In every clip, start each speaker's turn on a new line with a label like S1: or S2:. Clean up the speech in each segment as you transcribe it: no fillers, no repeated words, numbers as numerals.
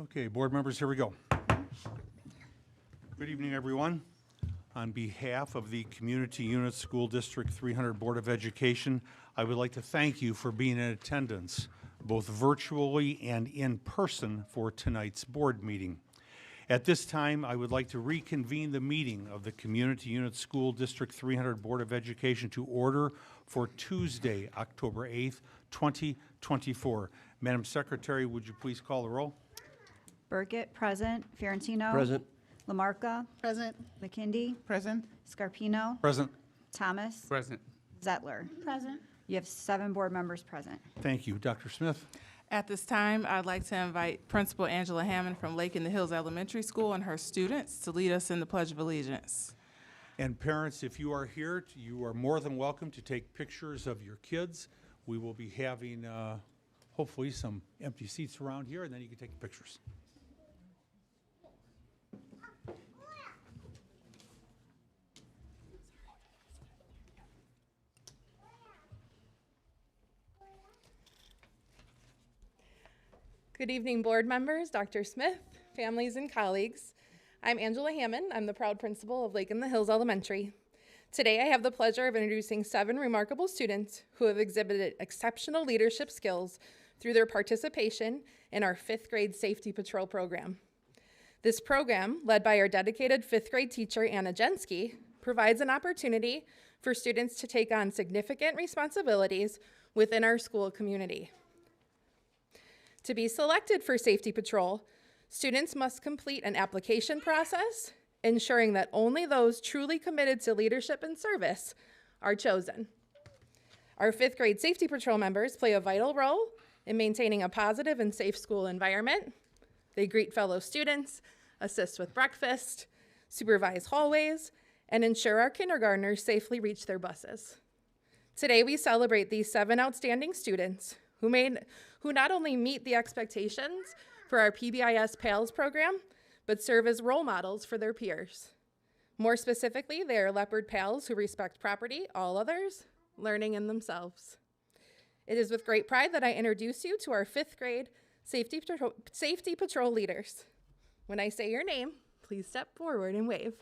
S1: Okay, board members, here we go. Good evening, everyone. On behalf of the Community Unit School District 300 Board of Education, I would like to thank you for being in attendance, both virtually and in person, for tonight's board meeting. At this time, I would like to reconvene the meeting of the Community Unit School District 300 Board of Education to order for Tuesday, October 8th, 2024. Madam Secretary, would you please call the roll?
S2: Burkett, present. Fiorentino.
S3: Present.
S2: Lamarca.
S4: Present.
S2: McKindy.
S4: Present.
S2: Scarpino.
S1: Present.
S2: Thomas.
S3: Present.
S2: Zettler.
S4: Present.
S2: You have 7 board members present.
S1: Thank you. Dr. Smith?
S4: At this time, I'd like to invite Principal Angela Hammond from Lake in the Hills Elementary School and her students to lead us in the Pledge of Allegiance.
S1: And parents, if you are here, you are more than welcome to take pictures of your kids. We will be having, hopefully, some empty seats around here, and then you can take the pictures.
S5: Good evening, board members, Dr. Smith, families, and colleagues. I'm Angela Hammond. I'm the proud principal of Lake in the Hills Elementary. Today, I have the pleasure of introducing 7 remarkable students who have exhibited exceptional leadership skills through their participation in our 5th grade safety patrol program. This program, led by our dedicated 5th grade teacher, Anna Jensky, provides an opportunity for students to take on significant responsibilities within our school community. To be selected for Safety Patrol, students must complete an application process, ensuring that only those truly committed to leadership and service are chosen. Our 5th grade Safety Patrol members play a vital role in maintaining a positive and safe school environment. They greet fellow students, assist with breakfast, supervise hallways, and ensure our kindergartners safely reach their buses. Today, we celebrate these 7 outstanding students who not only meet the expectations for our PBIS PALS program, but serve as role models for their peers. More specifically, they are Leopard PALS who respect property, all others, learning, and themselves. It is with great pride that I introduce you to our 5th grade Safety Patrol leaders. When I say your name, please step forward and wave.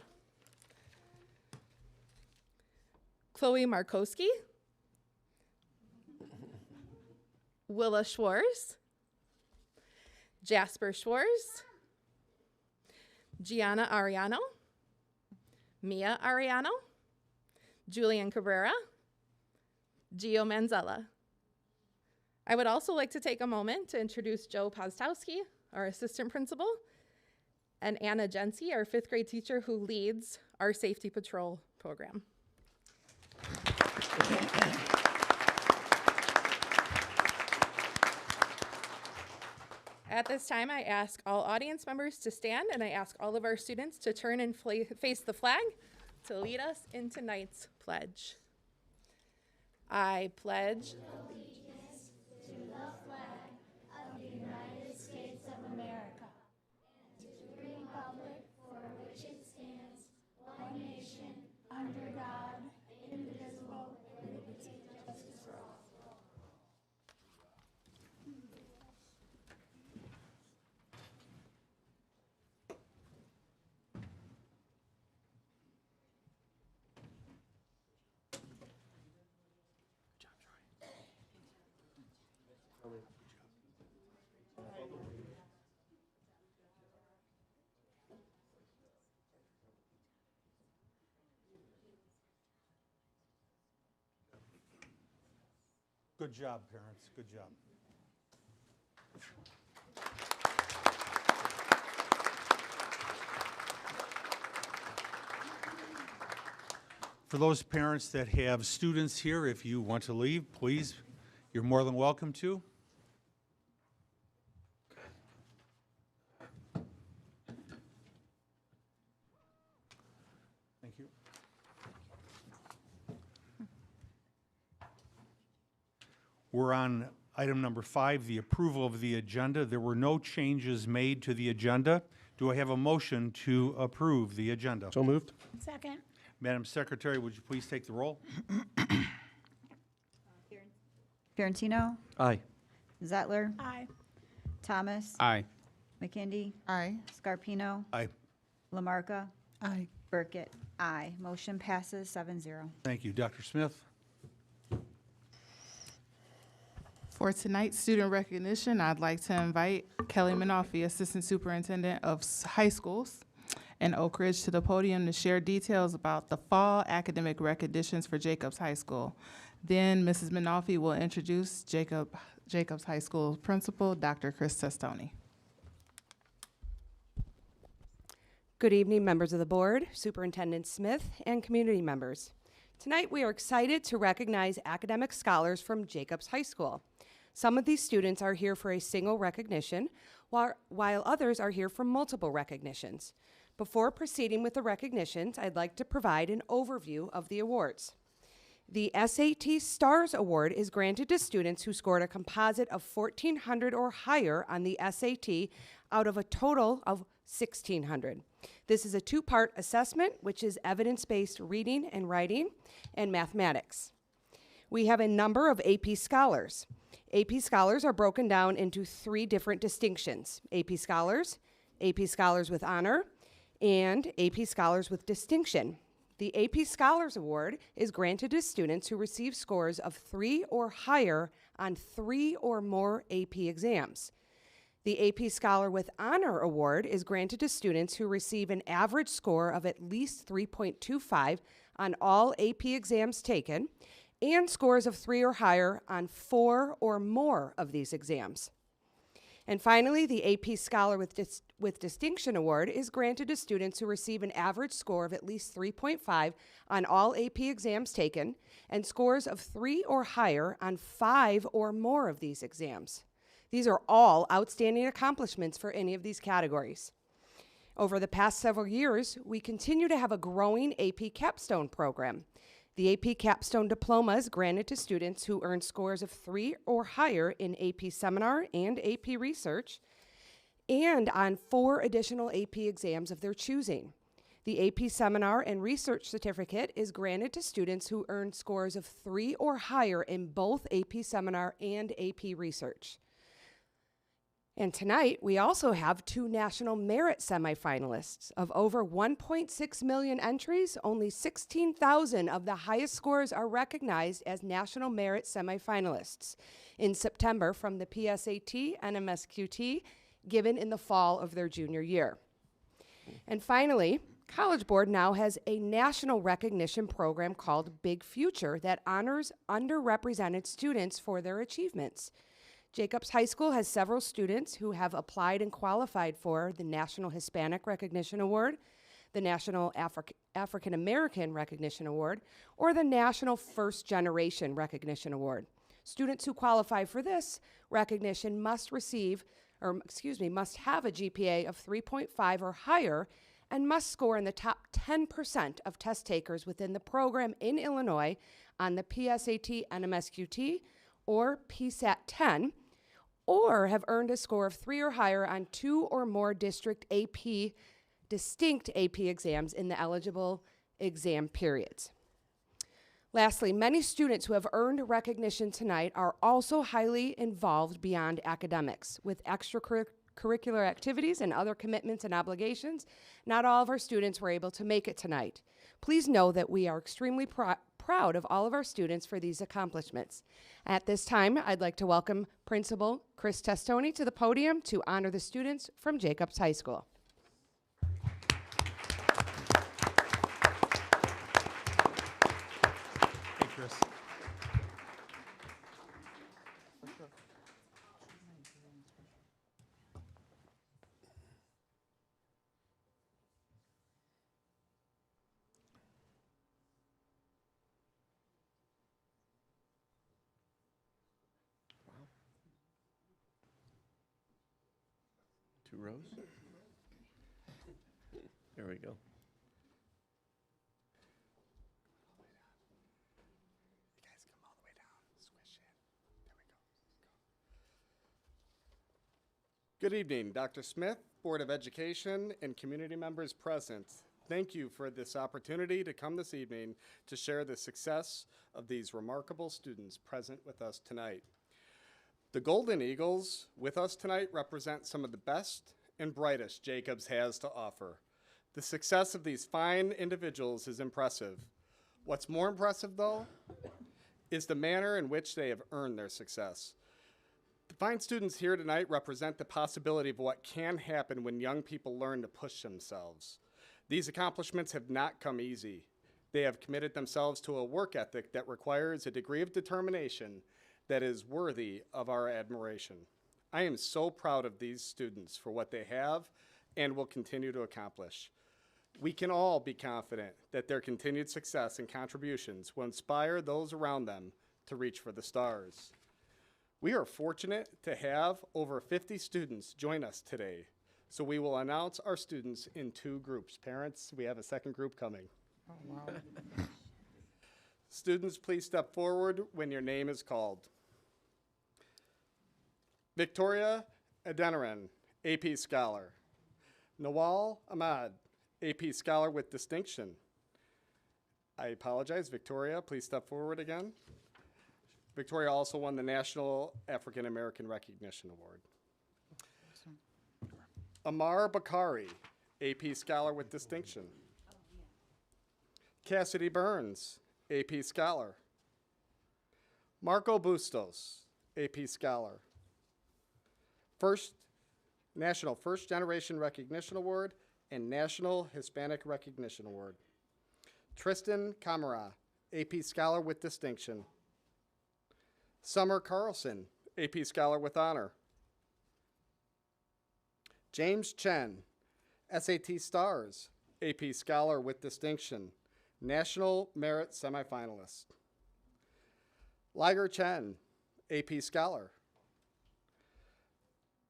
S5: Chloe Markowski, Willa Schwartz, Jasper Schwartz, Gianna Ariano, Mia Ariano, Julian Cabrera, Gio Manzella. I would also like to take a moment to introduce Joe Postowski, our assistant principal, and Anna Jensky, our 5th grade teacher who leads our Safety Patrol program. At this time, I ask all audience members to stand, and I ask all of our students to turn and face the flag to lead us in tonight's pledge. I pledge
S6: allegiance to the flag of the United States of America and to the republic for which it stands, one nation, under God, indivisible, with liberty and justice for all.
S1: Good job, parents. Good job. For those parents that have students here, if you want to leave, please, you're more than welcome to. Thank you. We're on item number 5, the approval of the agenda. There were no changes made to the agenda. Do I have a motion to approve the agenda?
S3: So moved.
S6: Second.
S1: Madam Secretary, would you please take the roll?
S2: Fiorentino.
S3: Aye.
S2: Zettler.
S6: Aye.
S2: Thomas.
S3: Aye.
S2: McKindy,
S3: Aye.
S2: Scarpino,
S1: Aye.
S2: Lamarcus,
S3: Aye.
S2: Burkett. Aye. Motion passes 7-0.
S1: Thank you. Dr. Smith?
S4: For tonight's student recognition, I'd like to invite Kelly Manoffee, Assistant Superintendent of High Schools in Oak Ridge, to the podium to share details about the fall academic recognitions for Jacobs High School. Then Mrs. Manoffee will introduce Jacobs High School Principal, Dr. Chris Testoni.
S7: Good evening, members of the board, Superintendent Smith, and community members. Tonight, we are excited to recognize academic scholars from Jacobs High School. Some of these students are here for a single recognition, while others are here for multiple recognitions. Before proceeding with the recognitions, I'd like to provide an overview of the awards. The SAT STARS Award is granted to students who scored a composite of 1,400 or higher on the SAT out of a total of 1,600. This is a two-part assessment, which is evidence-based reading and writing and mathematics. We have a number of AP Scholars. AP Scholars are broken down into 3 different distinctions: AP Scholars with Honor, and AP Scholars with Distinction. The AP Scholars Award is granted to students who receive scores of 3 or higher on 3 or more AP exams. The AP Scholar with Honor Award is granted to students who receive an average score of at least 3.25 on all AP exams taken, and scores of 3 or higher on 4 or more of these exams. And finally, the AP Scholar with Distinction Award is granted to students who receive an average score of at least 3.5 on all AP exams taken, and scores of 3 or higher on 5 or more of these exams. These are all outstanding accomplishments for any of these categories. Over the past several years, we continue to have a growing AP Capstone program. The AP Capstone Diploma is granted to students who earn scores of 3 or higher in AP Seminar and AP Research, and on 4 additional AP exams of their choosing. The AP Seminar and Research Certificate is granted to students who earn scores of 3 or higher in both AP Seminar and AP Research. And tonight, we also have 2 National Merit semifinalists. Of over 1.6 million entries, only 16,000 of the highest scores are recognized as National Merit semifinalists in September from the PSAT and MSQT, given in the fall of their junior year. And finally, College Board now has a national recognition program called Big Future that honors underrepresented students for their achievements. Jacobs High School has several students who have applied and qualified for the National Hispanic Recognition Award, the National African American Recognition Award, or the National First Generation Recognition Award. Students who qualify for this recognition must have a GPA of 3.5 or higher and must score in the top 10% of test takers within the program in Illinois on the PSAT NMSQT or PSAT 10, or have earned a score of 3 or higher on 2 or more distinct AP exams in the eligible exam periods. Lastly, many students who have earned recognition tonight are also highly involved beyond academics with extracurricular activities and other commitments and obligations. Not all of our students were able to make it tonight. Please know that we are extremely proud of all of our students for these accomplishments. At this time, I'd like to welcome Principal Chris Testoni to the podium to honor the students from Jacobs High School.
S1: Hey, Chris.
S8: Two rows? There we go. You guys come all the way down. Squish it. There we go. Good evening, Dr. Smith, Board of Education, and community members present. Thank you for this opportunity to come this evening to share the success of these remarkable students present with us tonight. The Golden Eagles with us tonight represent some of the best and brightest Jacobs has to offer. The success of these fine individuals is impressive. What's more impressive, though, is the manner in which they have earned their success. The fine students here tonight represent the possibility of what can happen when young people learn to push themselves. These accomplishments have not come easy. They have committed themselves to a work ethic that requires a degree of determination that is worthy of our admiration. I am so proud of these students for what they have and will continue to accomplish. We can all be confident that their continued success and contributions will inspire those around them to reach for the stars. We are fortunate to have over 50 students join us today, so we will announce our students in 2 groups. Parents, we have a second group coming.
S4: Oh, wow.
S8: Students, please step forward when your name is called. Victoria Adeniran, AP Scholar. Nawal Ahmad, AP Scholar with Distinction. I apologize, Victoria, please step forward again. Victoria also won the National African American Recognition Award. Amar Bakari, AP Scholar with Distinction. Cassidy Burns, AP Scholar. Marco Bustos, AP Scholar. National First Generation Recognition Award and National Hispanic Recognition Award. Tristan Camara, AP Scholar with Distinction. Summer Carlson, AP Scholar with Honor. James Chen, SAT Stars, AP Scholar with Distinction, National Merit Semifinalist. Liger Chen, AP Scholar.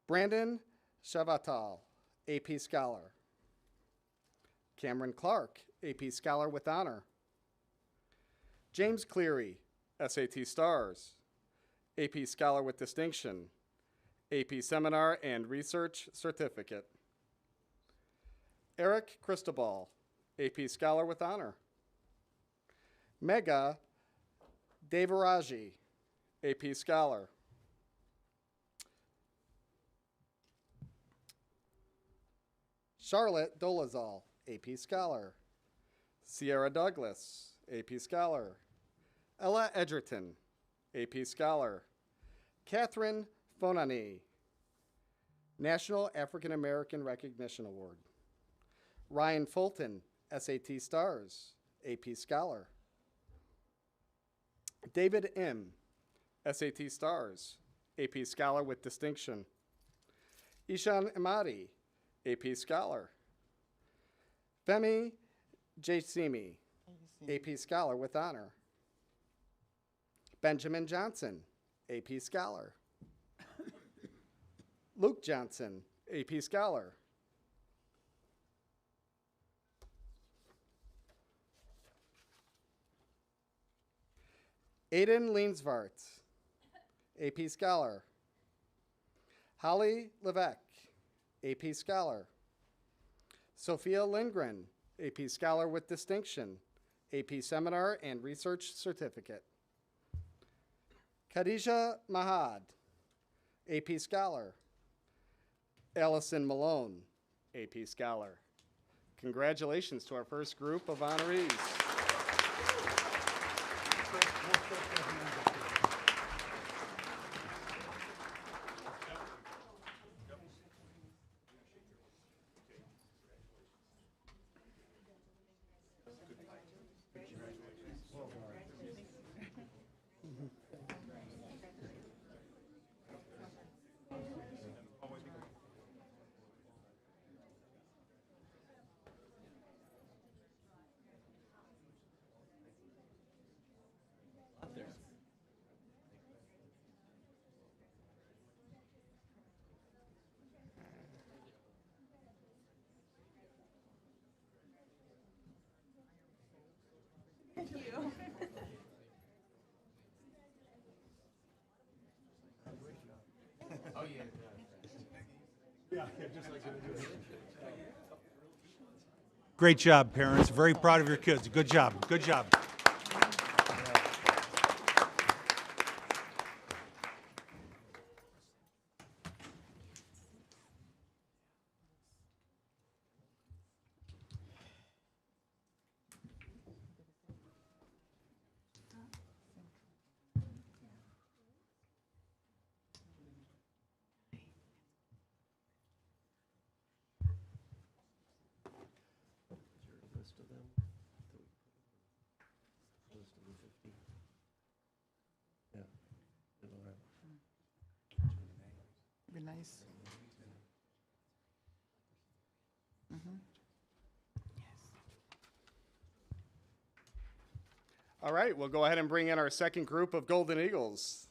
S8: Brandon Shavatal, AP Scholar. Cameron Clark, AP Scholar with Honor. James Cleary, SAT Stars, AP Scholar with Distinction, AP Seminar and Research Certificate. Eric Cristobal, AP Scholar with Honor. Megha Devaraji, AP Scholar. Charlotte Dolezal, AP Scholar. Sierra Douglas, AP Scholar. Ella Edgerton, AP Scholar. Catherine Fonani, National African American Recognition Award. Ryan Fulton, SAT Stars, AP Scholar. David M., SAT Stars, AP Scholar with Distinction. Ishan Imadi, AP Scholar. Femi Jaisimi, AP Scholar with Honor. Benjamin Johnson, AP Scholar. Luke Johnson, AP Scholar. Aiden Leensvart, AP Scholar. Holly Levesque, AP Scholar. Sophia Lindgren, AP Scholar with Distinction, AP Seminar and Research Certificate. Khadijah Mahad, AP Scholar. Allison Malone, AP Scholar. Congratulations to our first group of honorees.
S1: Great job, parents. Very proud of your kids. Good job. Good job.
S4: nice.
S8: All right, we'll go ahead and bring in our second group of Golden Eagles.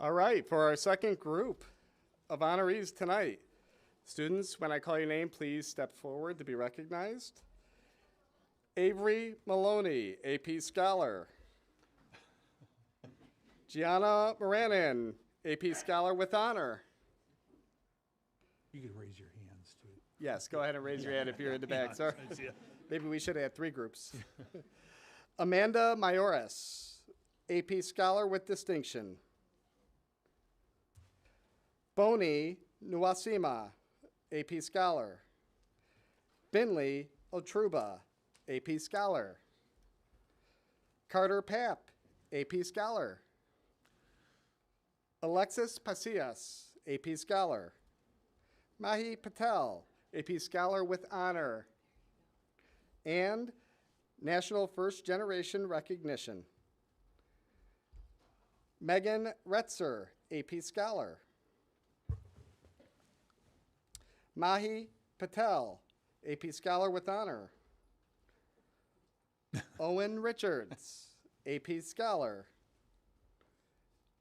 S8: All right, for our second group of honorees tonight, students, when I call your name, please step forward to be recognized. Avery Maloney, AP Scholar. Gianna Moranin, AP Scholar with Honor.
S1: You could raise your hands too.
S8: Yes, go ahead and raise your hand if you're in the back, sir. Maybe we should have had three groups. Amanda Mayores, AP Scholar with Distinction. Boni Nuasima, AP Scholar. Binley Otruba, AP Scholar. Carter Papp, AP Scholar. Alexis Pasillas, AP Scholar. Mahi Patel, AP Scholar with Honor. And National First Generation Recognition. Megan Retzer, AP Scholar. Mahi Patel, AP Scholar with Honor. Owen Richards, AP Scholar.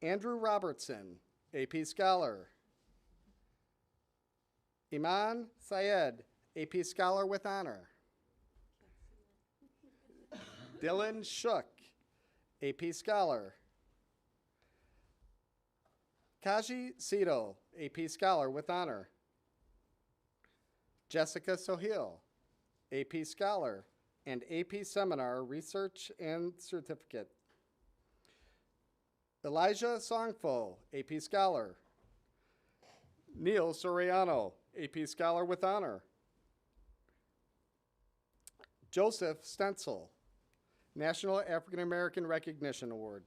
S8: Andrew Robertson, AP Scholar. Iman Syed, AP Scholar with Honor. Dylan Shook, AP Scholar. Kaji Sito, AP Scholar with Honor. Jessica Sohil, AP Scholar and AP Seminar Research and Certificate. Elijah Songfo, AP Scholar. Neil Soriano, AP Scholar with Honor. Joseph Stencil, National African American Recognition Award.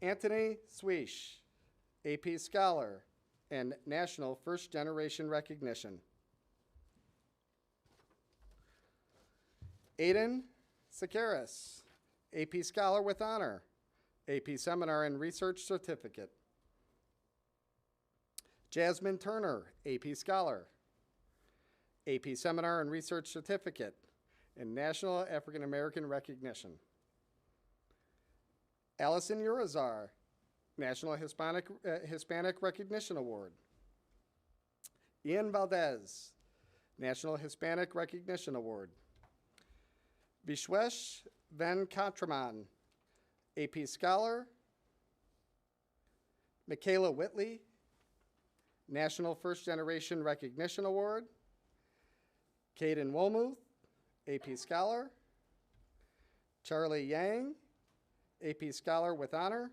S8: Anthony Swish, AP Scholar and National First Generation Recognition. Aiden Sakaris, AP Scholar with Honor, AP Seminar and Research Certificate. Jasmine Turner, AP Scholar, AP Seminar and Research Certificate, and National African American Recognition. Allison Urizar, National Hispanic Recognition Award. Ian Valdez, National Hispanic Recognition Award. Vishwesh Venkatraman, AP Scholar. Michaela Whitley, National First Generation Recognition Award. Caden Womuth, AP Scholar. Charlie Yang, AP Scholar with Honor.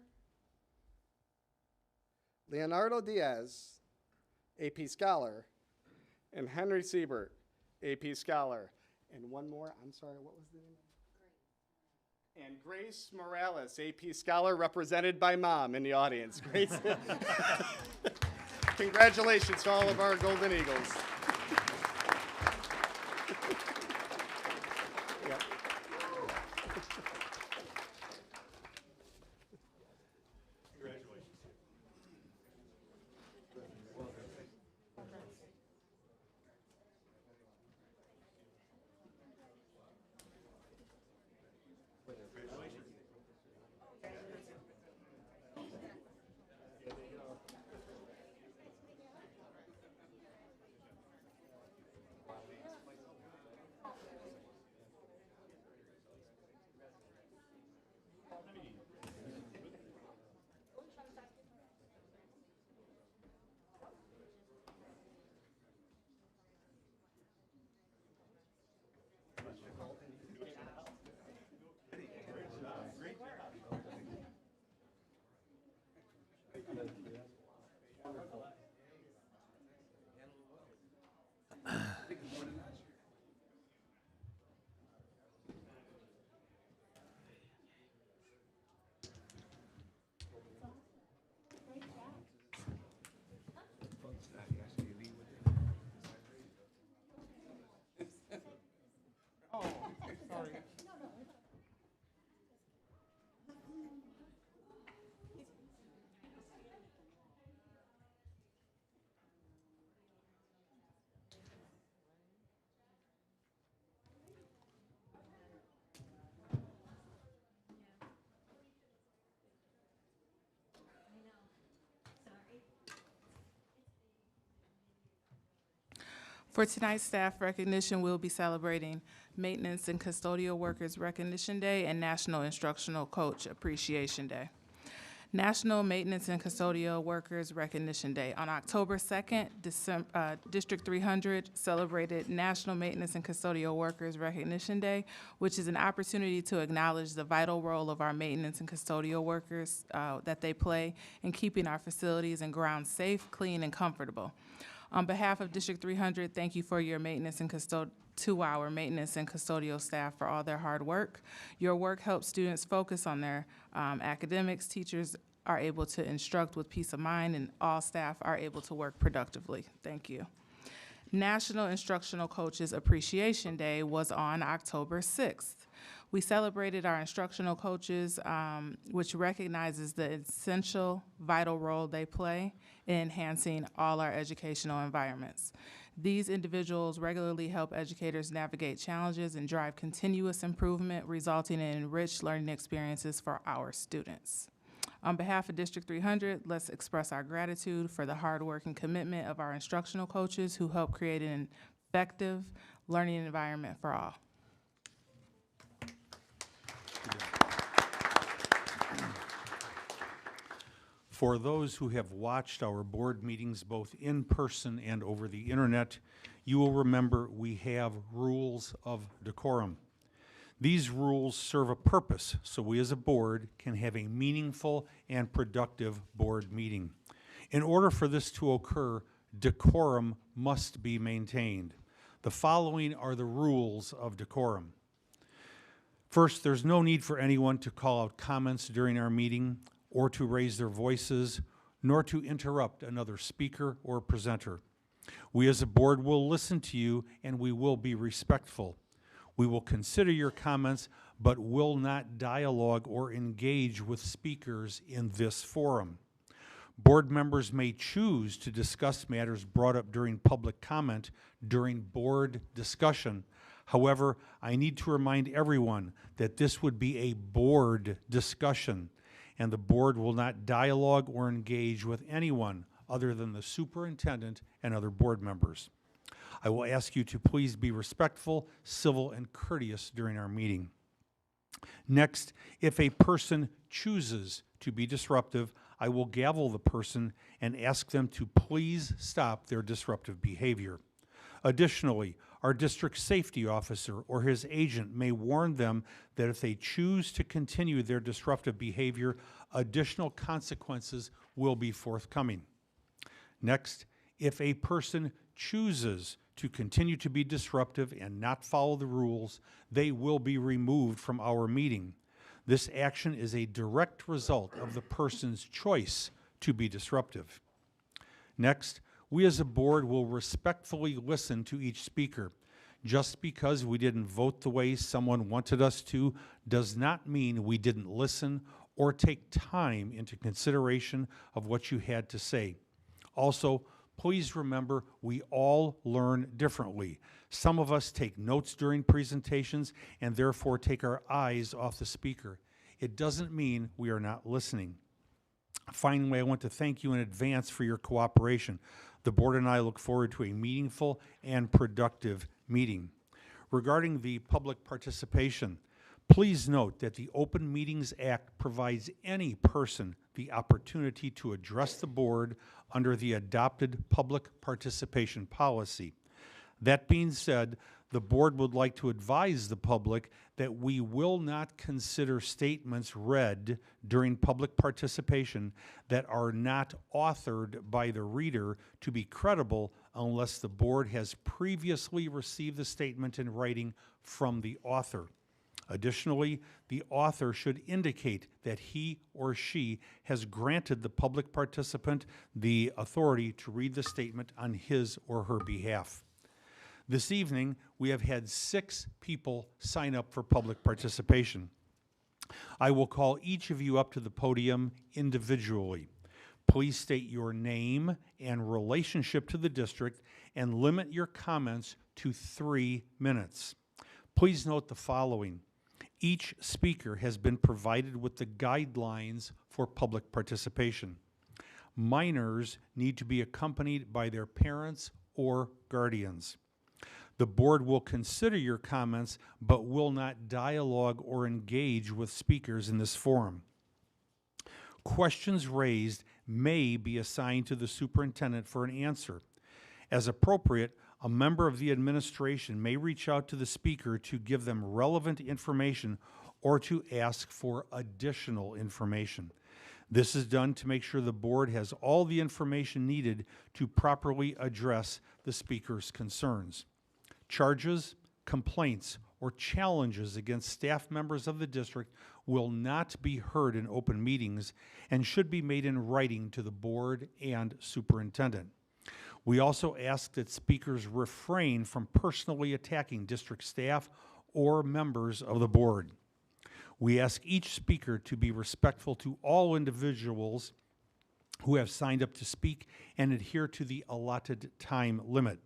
S8: Leonardo Diaz, AP Scholar. And Henry Siebert, AP Scholar. And one more, I'm sorry, what was the name? And Grace Morales, AP Scholar, represented by Mom in the audience. Grace. Congratulations to all of our Golden Eagles. Yep.
S4: For tonight's staff recognition, we'll be celebrating Maintenance and Custodial Workers Recognition Day and National Instructional Coach Appreciation Day. National Maintenance and Custodial Workers Recognition Day. On October 2nd, District 300 celebrated National Maintenance and Custodial Workers Recognition Day, which is an opportunity to acknowledge the vital role of our maintenance and custodial workers that they play in keeping our facilities and grounds safe, clean, and comfortable. On behalf of District 300, thank you for your maintenance and to our maintenance and custodial staff for all their hard work. Your work helps students focus on their academics. Teachers are able to instruct with peace of mind, and all staff are able to work productively. Thank you. National Instructional Coaches Appreciation Day was on October 6th. We celebrated our instructional coaches, which recognizes the essential, vital role they play in enhancing all our educational environments. These individuals regularly help educators navigate challenges and drive continuous improvement, resulting in enriched learning experiences for our students. On behalf of District 300, let's express our gratitude for the hard work and commitment of our instructional coaches who help create an effective learning environment for all.
S1: For those who have watched our board meetings both in person and over the internet, you will remember we have rules of decorum. These rules serve a purpose so we as a board can have a meaningful and productive board meeting. In order for this to occur, decorum must be maintained. The following are the rules of decorum. First, there's no need for anyone to call out comments during our meeting or to raise their voices, nor to interrupt another speaker or presenter. We as a board will listen to you and we will be respectful. We will consider your comments, but will not dialogue or engage with speakers in this forum. Board members may choose to discuss matters brought up during public comment during board discussion. However, I need to remind everyone that this would be a board discussion, and the board will not dialogue or engage with anyone other than the superintendent and other board members. I will ask you to please be respectful, civil, and courteous during our meeting. Next, if a person chooses to be disruptive, I will gavel the person and ask them to please stop their disruptive behavior. Additionally, our district safety officer or his agent may warn them that if they choose to continue their disruptive behavior, additional consequences will be forthcoming. Next, if a person chooses to continue to be disruptive and not follow the rules, they will be removed from our meeting. This action is a direct result of the person's choice to be disruptive. Next, we as a board will respectfully listen to each speaker. Just because we didn't vote the way someone wanted us to does not mean we didn't listen or take time into consideration of what you had to say. Also, please remember we all learn differently. Some of us take notes during presentations and therefore take our eyes off the speaker. It doesn't mean we are not listening. Finally, I want to thank you in advance for your cooperation. The board and I look forward to a meaningful and productive meeting. Regarding the public participation, please note that the Open Meetings Act provides any person the opportunity to address the board under the adopted public participation policy. That being said, The board would like to advise the public that we will not consider statements read during public participation that are not authored by the reader to be credible unless the board has previously received the statement in writing from the author. Additionally, the author should indicate that he or she has granted the public participant the authority to read the statement on his or her behalf. This evening, we have had 6 people sign up for public participation. I will call each of you up to the podium individually. Please state your name and relationship to the district and limit your comments to 3 minutes. Please note the following. Each speaker has been provided with the guidelines for public participation. Minors need to be accompanied by their parents or guardians. The board will consider your comments, but will not dialogue or engage with speakers in this forum. Questions raised may be assigned to the superintendent for an answer. As appropriate, a member of the administration may reach out to the speaker to give them relevant information or to ask for additional information. This is done to make sure the board has all the information needed to properly address the speaker's concerns. Charges, complaints, or challenges against staff members of the district will not be heard in open meetings and should be made in writing to the board and superintendent. We also ask that speakers refrain from personally attacking district staff or members of the board. We ask each speaker to be respectful to all individuals who have signed up to speak and adhere to the allotted time limit.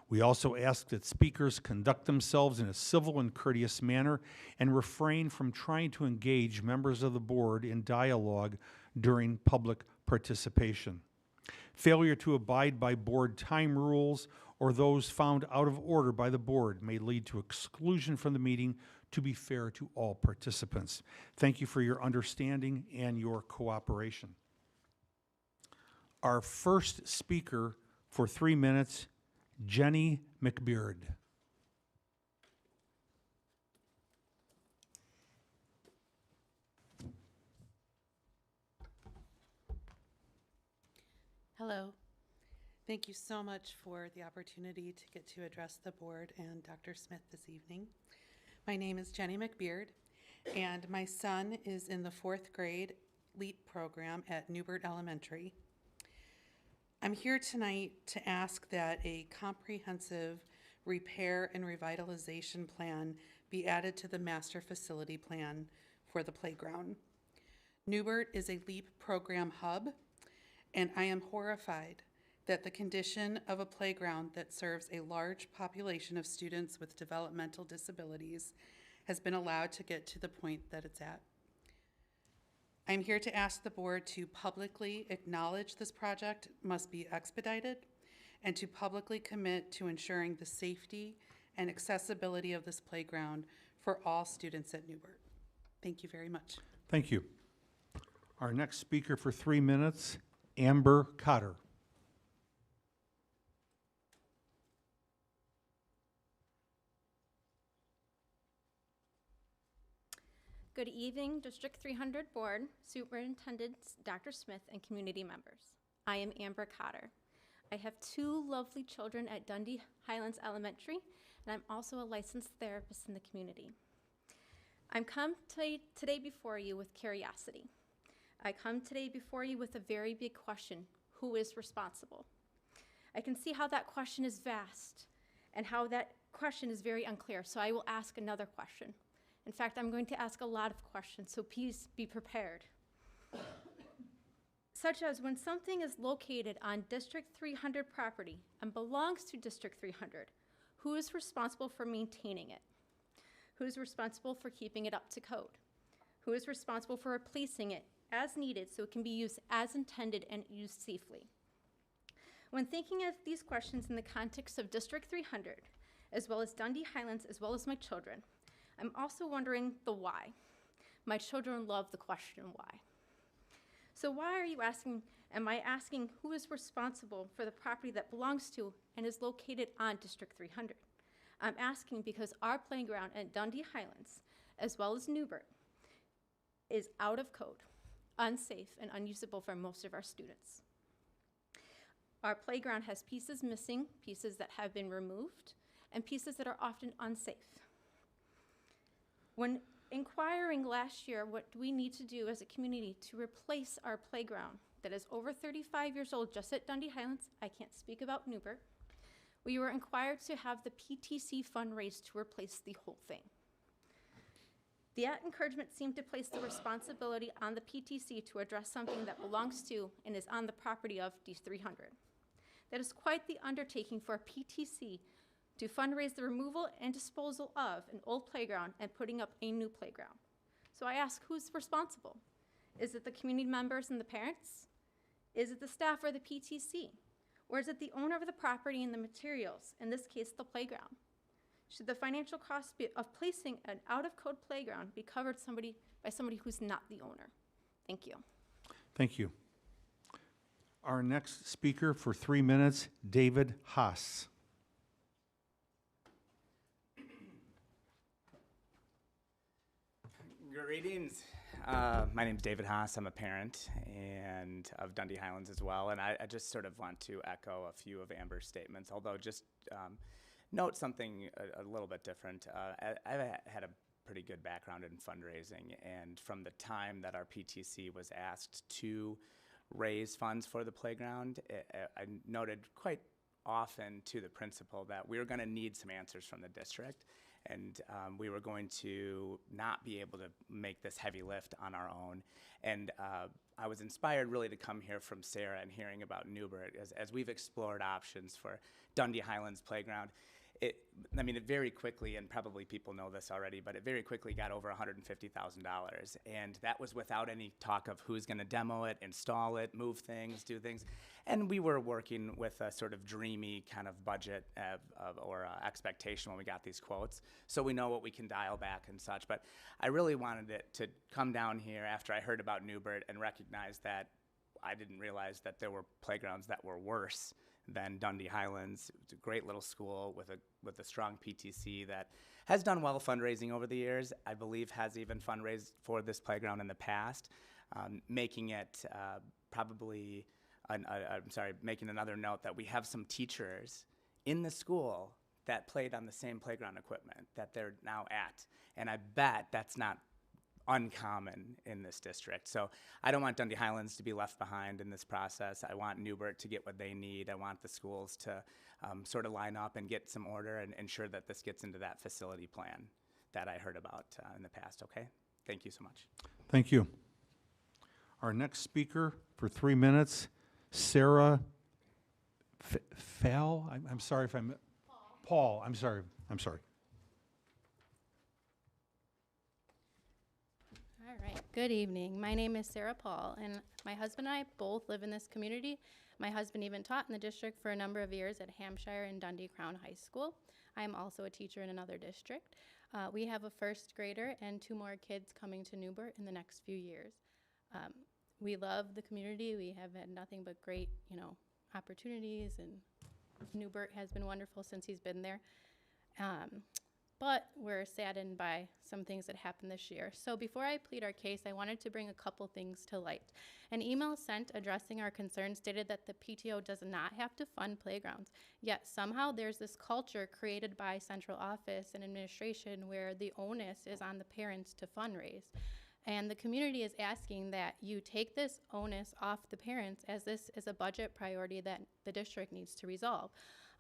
S1: We also ask that speakers conduct themselves in a civil and courteous manner and refrain from trying to engage members of the board in dialogue during public participation. Failure to abide by board time rules or those found out of order by the board may lead to exclusion from the meeting to be fair to all participants. Thank you for your understanding and your cooperation. Our first speaker for 3 minutes, Jenny McBeard.
S3: Hello. Thank you so much for the opportunity to get to address the board and Dr. Smith this evening. My name is Jenny McBeard, and my son is in the 4th grade LEAP program at Newbert Elementary. I'm here tonight to ask that a comprehensive repair and revitalization plan be added to the master facility plan for the playground. Newbert is a LEAP program hub, and I am horrified that the condition of a playground that serves a large population of students with developmental disabilities has been allowed to get to the point that it's at. I'm here to ask the board to publicly acknowledge this project must be expedited and to publicly commit to ensuring the safety and accessibility of this playground for all students at Newbert. Thank you very much.
S1: Thank you. Our next speaker for 3 minutes, Amber Cotter.
S9: Good evening, District 300 Board, Superintendent Dr. Smith, and community members. I am Amber Cotter. I have 2 lovely children at Dundee Highlands Elementary, and I'm also a licensed therapist in the community. I'm come today before you with curiosity. I come today before you with a very big question: who is responsible? I can see how that question is vast and how that question is very unclear, so I will ask another question. In fact, I'm going to ask a lot of questions, so please be prepared. Such as, when something is located on District 300 property and belongs to District 300, who is responsible for maintaining it? Who is responsible for keeping it up to code? Who is responsible for replacing it as needed so it can be used as intended and used safely? When thinking of these questions in the context of District 300, as well as Dundee Highlands, as well as my children, I'm also wondering the why. My children love the question why. So why are you asking, am I asking who is responsible for the property that belongs to and is located on District 300? I'm asking because our playground at Dundee Highlands, as well as Newbert, is out of code, unsafe, and unusable for most of our students. Our playground has pieces missing, pieces that have been removed, and pieces that are often unsafe. When inquiring last year, what do we need to do as a community to replace our playground that is over 35 years old just at Dundee Highlands, I can't speak about Newbert, we were inquired to have the PTC fund raised to replace the whole thing. That encouragement seemed to place the responsibility on the PTC to address something that belongs to and is on the property of D300. That is quite the undertaking for a PTC to fundraise the removal and disposal of an old playground and putting up a new playground. So I ask, who's responsible? Is it the community members and the parents? Is it the staff or the PTC? Or is it the owner of the property and the materials, in this case, the playground? Should the financial cost of placing an out-of-code playground be covered by somebody who's not the owner? Thank you.
S1: Thank you. Our next speaker for 3 minutes, David Haas.
S10: Greetings. My name is David Haas. I'm a parent and of Dundee Highlands as well. And I just sort of want to echo a few of Amber's statements, although just note something a little bit different. I've had a pretty good background in fundraising, and from the time that our PTC was asked to raise funds for the playground, I noted quite often to the principal that we were going to need some answers from the district, and we were going to not be able to make this heavy lift on our own. And I was inspired really to come here from Sarah and hearing about Newbert as we've explored options for Dundee Highlands Playground. It very quickly, and probably people know this already, but it very quickly got over $150,000. And that was without any talk of who's going to demo it, install it, move things, do things. And we were working with a sort of dreamy kind of budget or expectation when we got these quotes. So we know what we can dial back and such. But I really wanted it to come down here after I heard about Newbert and recognize that I didn't realize that there were playgrounds that were worse than Dundee Highlands. It's a great little school with a strong PTC that has done well fundraising over the years. I believe has even fundraised for this playground in the past, making it making another note that we have some teachers in the school that played on the same playground equipment that they're now at. And I bet that's not uncommon in this district. So I don't want Dundee Highlands to be left behind in this process. I want Newbert to get what they need. I want the schools to sort of line up and get some order and ensure that this gets into that facility plan that I heard about in the past, okay? Thank you so much.
S1: Thank you. Our next speaker for 3 minutes, Sarah Fell. I'm sorry if I'm... Paul. I'm sorry.
S11: All right, good evening. My name is Sarah Paul, and my husband and I both live in this community. My husband even taught in the district for a number of years at Hampshire and Dundee Crown High School. I am also a teacher in another district. We have a first grader and 2 more kids coming to Newbert in the next few years. We love the community. We have had nothing but great, opportunities, and Newbert has been wonderful since he's been there. But we're saddened by some things that happened this year. So before I plead our case, I wanted to bring a couple things to light. An email sent addressing our concerns stated that the PTO does not have to fund playgrounds, yet somehow there's this culture created by central office and administration where the onus is on the parents to fundraise. And the community is asking that you take this onus off the parents, as this is a budget priority that the district needs to resolve.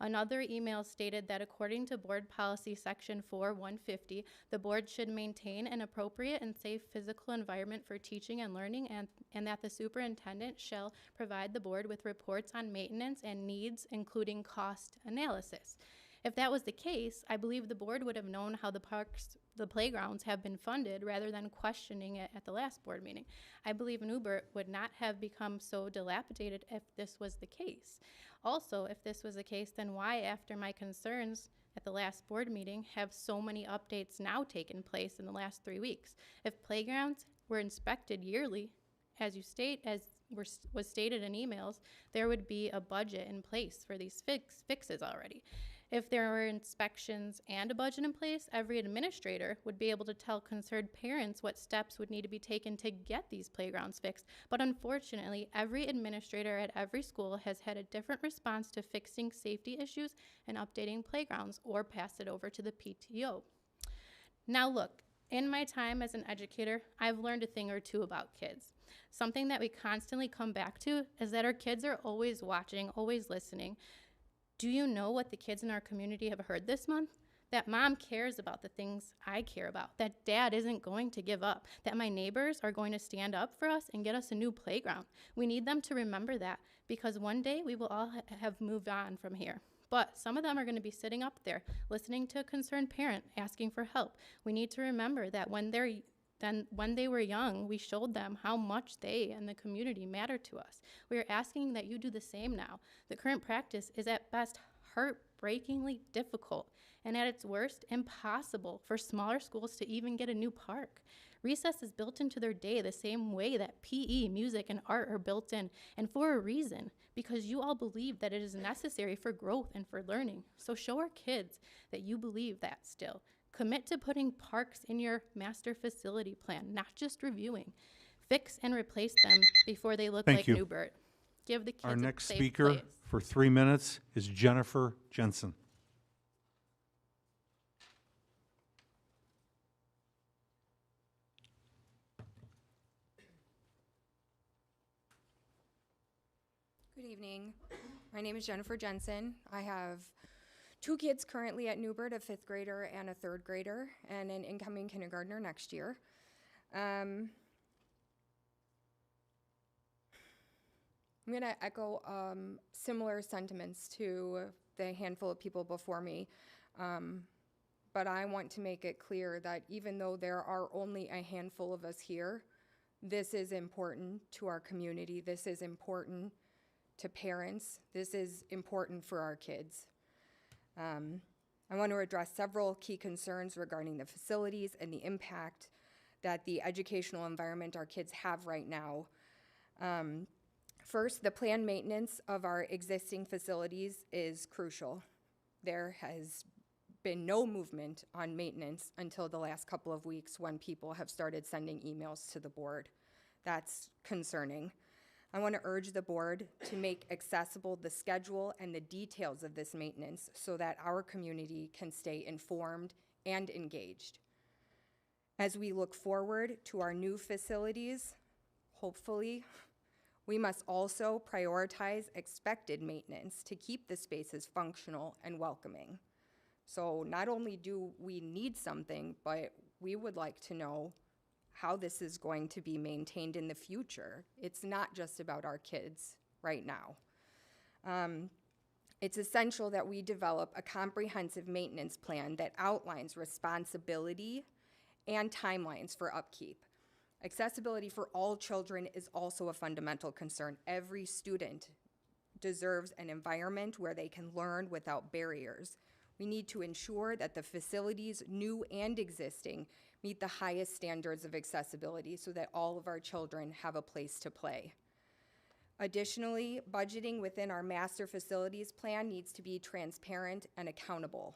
S11: Another email stated that according to Board Policy Section 4150, the board should maintain an appropriate and safe physical environment for teaching and learning, and that the superintendent shall provide the board with reports on maintenance and needs, including cost analysis. If that was the case, I believe the board would have known how the playgrounds have been funded rather than questioning it at the last board meeting. I believe Newbert would not have become so dilapidated if this was the case. Also, if this was the case, then why, after my concerns at the last board meeting, have so many updates now taken place in the last 3 weeks? If playgrounds were inspected yearly, as was stated in emails, there would be a budget in place for these fixes already. If there were inspections and a budget in place, every administrator would be able to tell concerned parents what steps would need to be taken to get these playgrounds fixed. But unfortunately, every administrator at every school has had a different response to fixing safety issues and updating playgrounds, or passed it over to the PTO. Now look, in my time as an educator, I've learned a thing or two about kids. Something that we constantly come back to is that our kids are always watching, always listening. Do you know what the kids in our community have heard this month? That mom cares about the things I care about, that dad isn't going to give up, that my neighbors are going to stand up for us and get us a new playground. We need them to remember that, because one day we will all have moved on from here. But some of them are going to be sitting up there, listening to a concerned parent, asking for help. We need to remember that when they were young, we showed them how much they and the community matter to us. We are asking that you do the same now. The current practice is at best heartbreakingly difficult, and at its worst, impossible for smaller schools to even get a new park. Recess is built into their day the same way that PE, music, and art are built in, and for a reason, because you all believe that it is necessary for growth and for learning. So show our kids that you believe that still. Commit to putting parks in your master facility plan, not just reviewing. Fix and replace them before they look
S1: Thank
S11: like
S1: you.
S11: Newbert. Give the kids
S1: Our
S11: a
S1: next
S11: safe
S1: speaker
S11: place.
S1: for 3 minutes is Jennifer Jensen.
S12: Good evening. My name is Jennifer Jensen. I have 2 kids currently at Newbert, a 5th grader and a 3rd grader, and an incoming kindergartner next year. I'm going to echo similar sentiments to the handful of people before me, but I want to make it clear that even though there are only a handful of us here, this is important to our community. This is important to parents. This is important for our kids. I want to address several key concerns regarding the facilities and the impact that the educational environment our kids have right now. First, the planned maintenance of our existing facilities is crucial. There has been no movement on maintenance until the last couple of weeks, when people have started sending emails to the board. That's concerning. I want to urge the board to make accessible the schedule and the details of this maintenance so that our community can stay informed and engaged. As we look forward to our new facilities, hopefully, we must also prioritize expected maintenance to keep the spaces functional and welcoming. So not only do we need something, but we would like to know how this is going to be maintained in the future. It's not just about our kids right now. It's essential that we develop a comprehensive maintenance plan that outlines responsibility and timelines for upkeep. Accessibility for all children is also a fundamental concern. Every student deserves an environment where they can learn without barriers. We need to ensure that the facilities, new and existing, meet the highest standards of accessibility so that all of our children have a place to play. Additionally, budgeting within our master facilities plan needs to be transparent and accountable.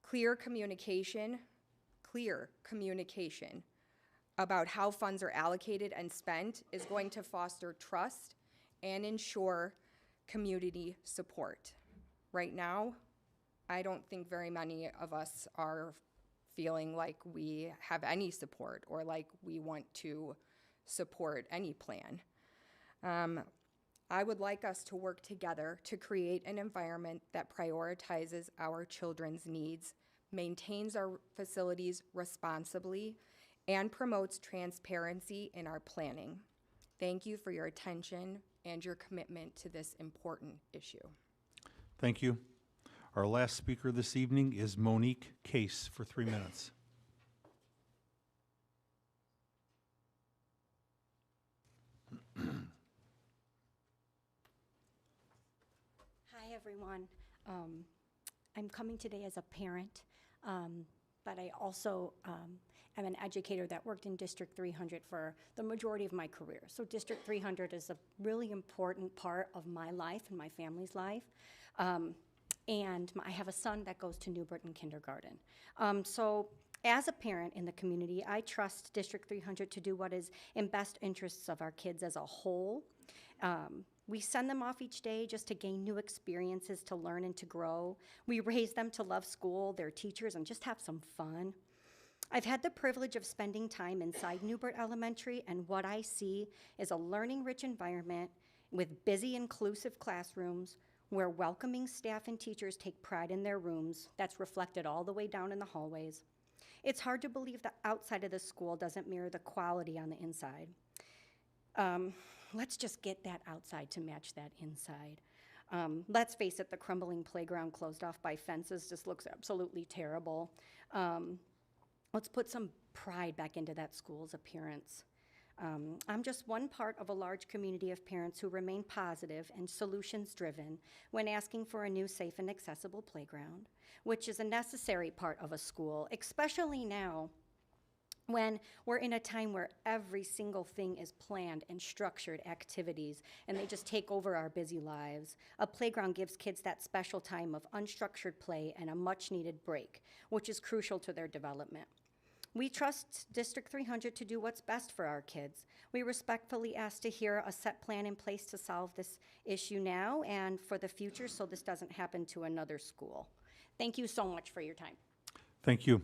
S12: Clear communication about how funds are allocated and spent is going to foster trust and ensure community support. Right now, I don't think very many of us are feeling like we have any support or like we want to support any plan. I would like us to work together to create an environment that prioritizes our children's needs, maintains our facilities responsibly, and promotes transparency in our planning. Thank you for your attention and your commitment to this important issue.
S1: Thank you. Our last speaker this evening is Monique Case for 3 minutes.
S13: Hi, everyone. I'm coming today as a parent, but I also am an educator that worked in District 300 for the majority of my career. So District 300 is a really important part of my life and my family's life. and I have a son that goes to New Britain Kindergarten. So as a parent in the community, I trust District 300 to do what is in best interests of our kids as a whole. We send them off each day just to gain new experiences, to learn and to grow. We raise them to love school, their teachers, and just have some fun. I've had the privilege of spending time inside Newbert Elementary, and what I see is a learning-rich environment with busy, inclusive classrooms where welcoming staff and teachers take pride in their rooms. That's reflected all the way down in the hallways. It's hard to believe the outside of the school doesn't mirror the quality on the inside. Let's just get that outside to match that inside. Let's face it, the crumbling playground closed off by fences just looks absolutely terrible. Let's put some pride back into that school's appearance. I'm just one part of a large community of parents who remain positive and solutions-driven when asking for a new safe and accessible playground, which is a necessary part of a school, especially now when we're in a time where every single thing is planned and structured activities, and they just take over our busy lives. A playground gives kids that special time of unstructured play and a much-needed break, which is crucial to their development. We trust District 300 to do what's best for our kids. We respectfully ask to hear a set plan in place to solve this issue now and for the future so this doesn't happen to another school. Thank you so much for your time.
S1: Thank you.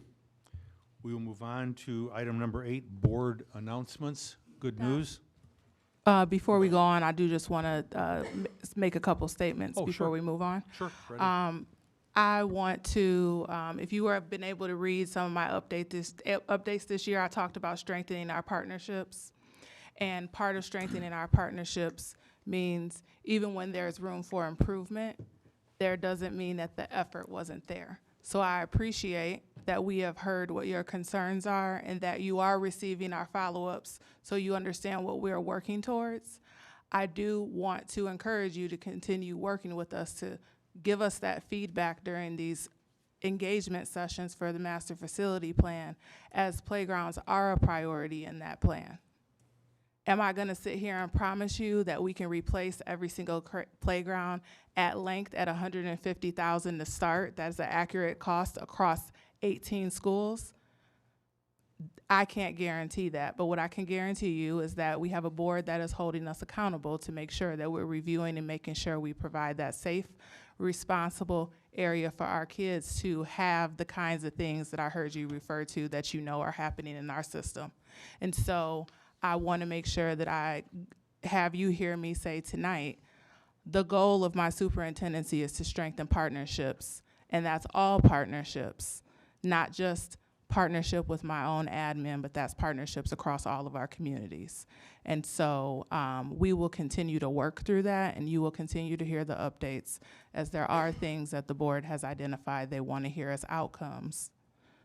S1: We will move on to item number 8, board announcements. Good news.
S4: Before we go on, I do just want to make a couple statements before
S1: sure.
S4: we move on.
S1: Sure. Ready.
S4: I want to, if you have been able to read some of my updates this year, I talked about strengthening our partnerships. And part of strengthening our partnerships means even when there's room for improvement, there doesn't mean that the effort wasn't there. So I appreciate that we have heard what your concerns are and that you are receiving our follow-ups so you understand what we're working towards. I do want to encourage you to continue working with us to give us that feedback during these engagement sessions for the master facility plan, as playgrounds are a priority in that plan. Am I going to sit here and promise you that we can replace every single playground at length at $150,000 to start? That's an accurate cost across 18 schools. I can't guarantee that, but what I can guarantee you is that we have a board that is holding us accountable to make sure that we're reviewing and making sure we provide that safe, responsible area for our kids to have the kinds of things that I heard you refer to that you know are happening in our system. And so I want to make sure that I have you hear me say tonight, the goal of my superintendency is to strengthen partnerships, and that's all partnerships, not just partnership with my own admin, but that's partnerships across all of our communities. And so we will continue to work through that, and you will continue to hear the updates as there are things that the board has identified they want to hear as outcomes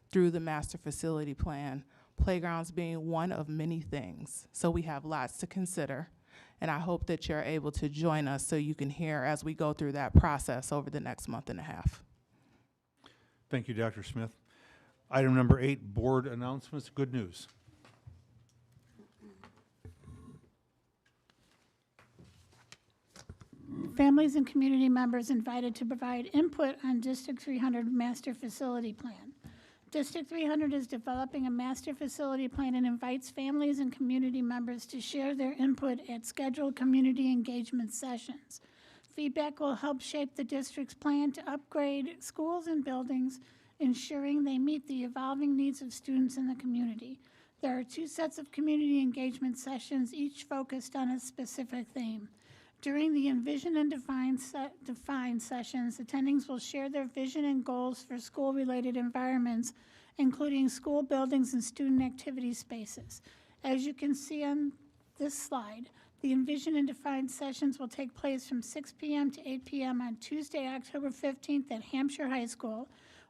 S4: through the master facility plan, playgrounds being one of many things. So we have lots to consider, and I hope that you're able to join us so you can hear as we go through that process over the next month and a half.
S1: Thank you, Dr. Smith. Item number 8, board announcements. Good news.
S6: Families and community members invited to provide input on District 300 Master Facility Plan. District 300 is developing a master facility plan and invites families and community members to share their input at scheduled community engagement sessions. Feedback will help shape the district's plan to upgrade schools and buildings, ensuring they meet the evolving needs of students in the community. There are 2 sets of community engagement sessions, each focused on a specific theme. During the Envision and Define sessions, attendings will share their vision and goals for school-related environments, including school buildings and student activity spaces. As you can see on this slide, the Envision and Define sessions will take place from 6 p.m. to 8 p.m. on Tuesday, October 15th at Hampshire High School,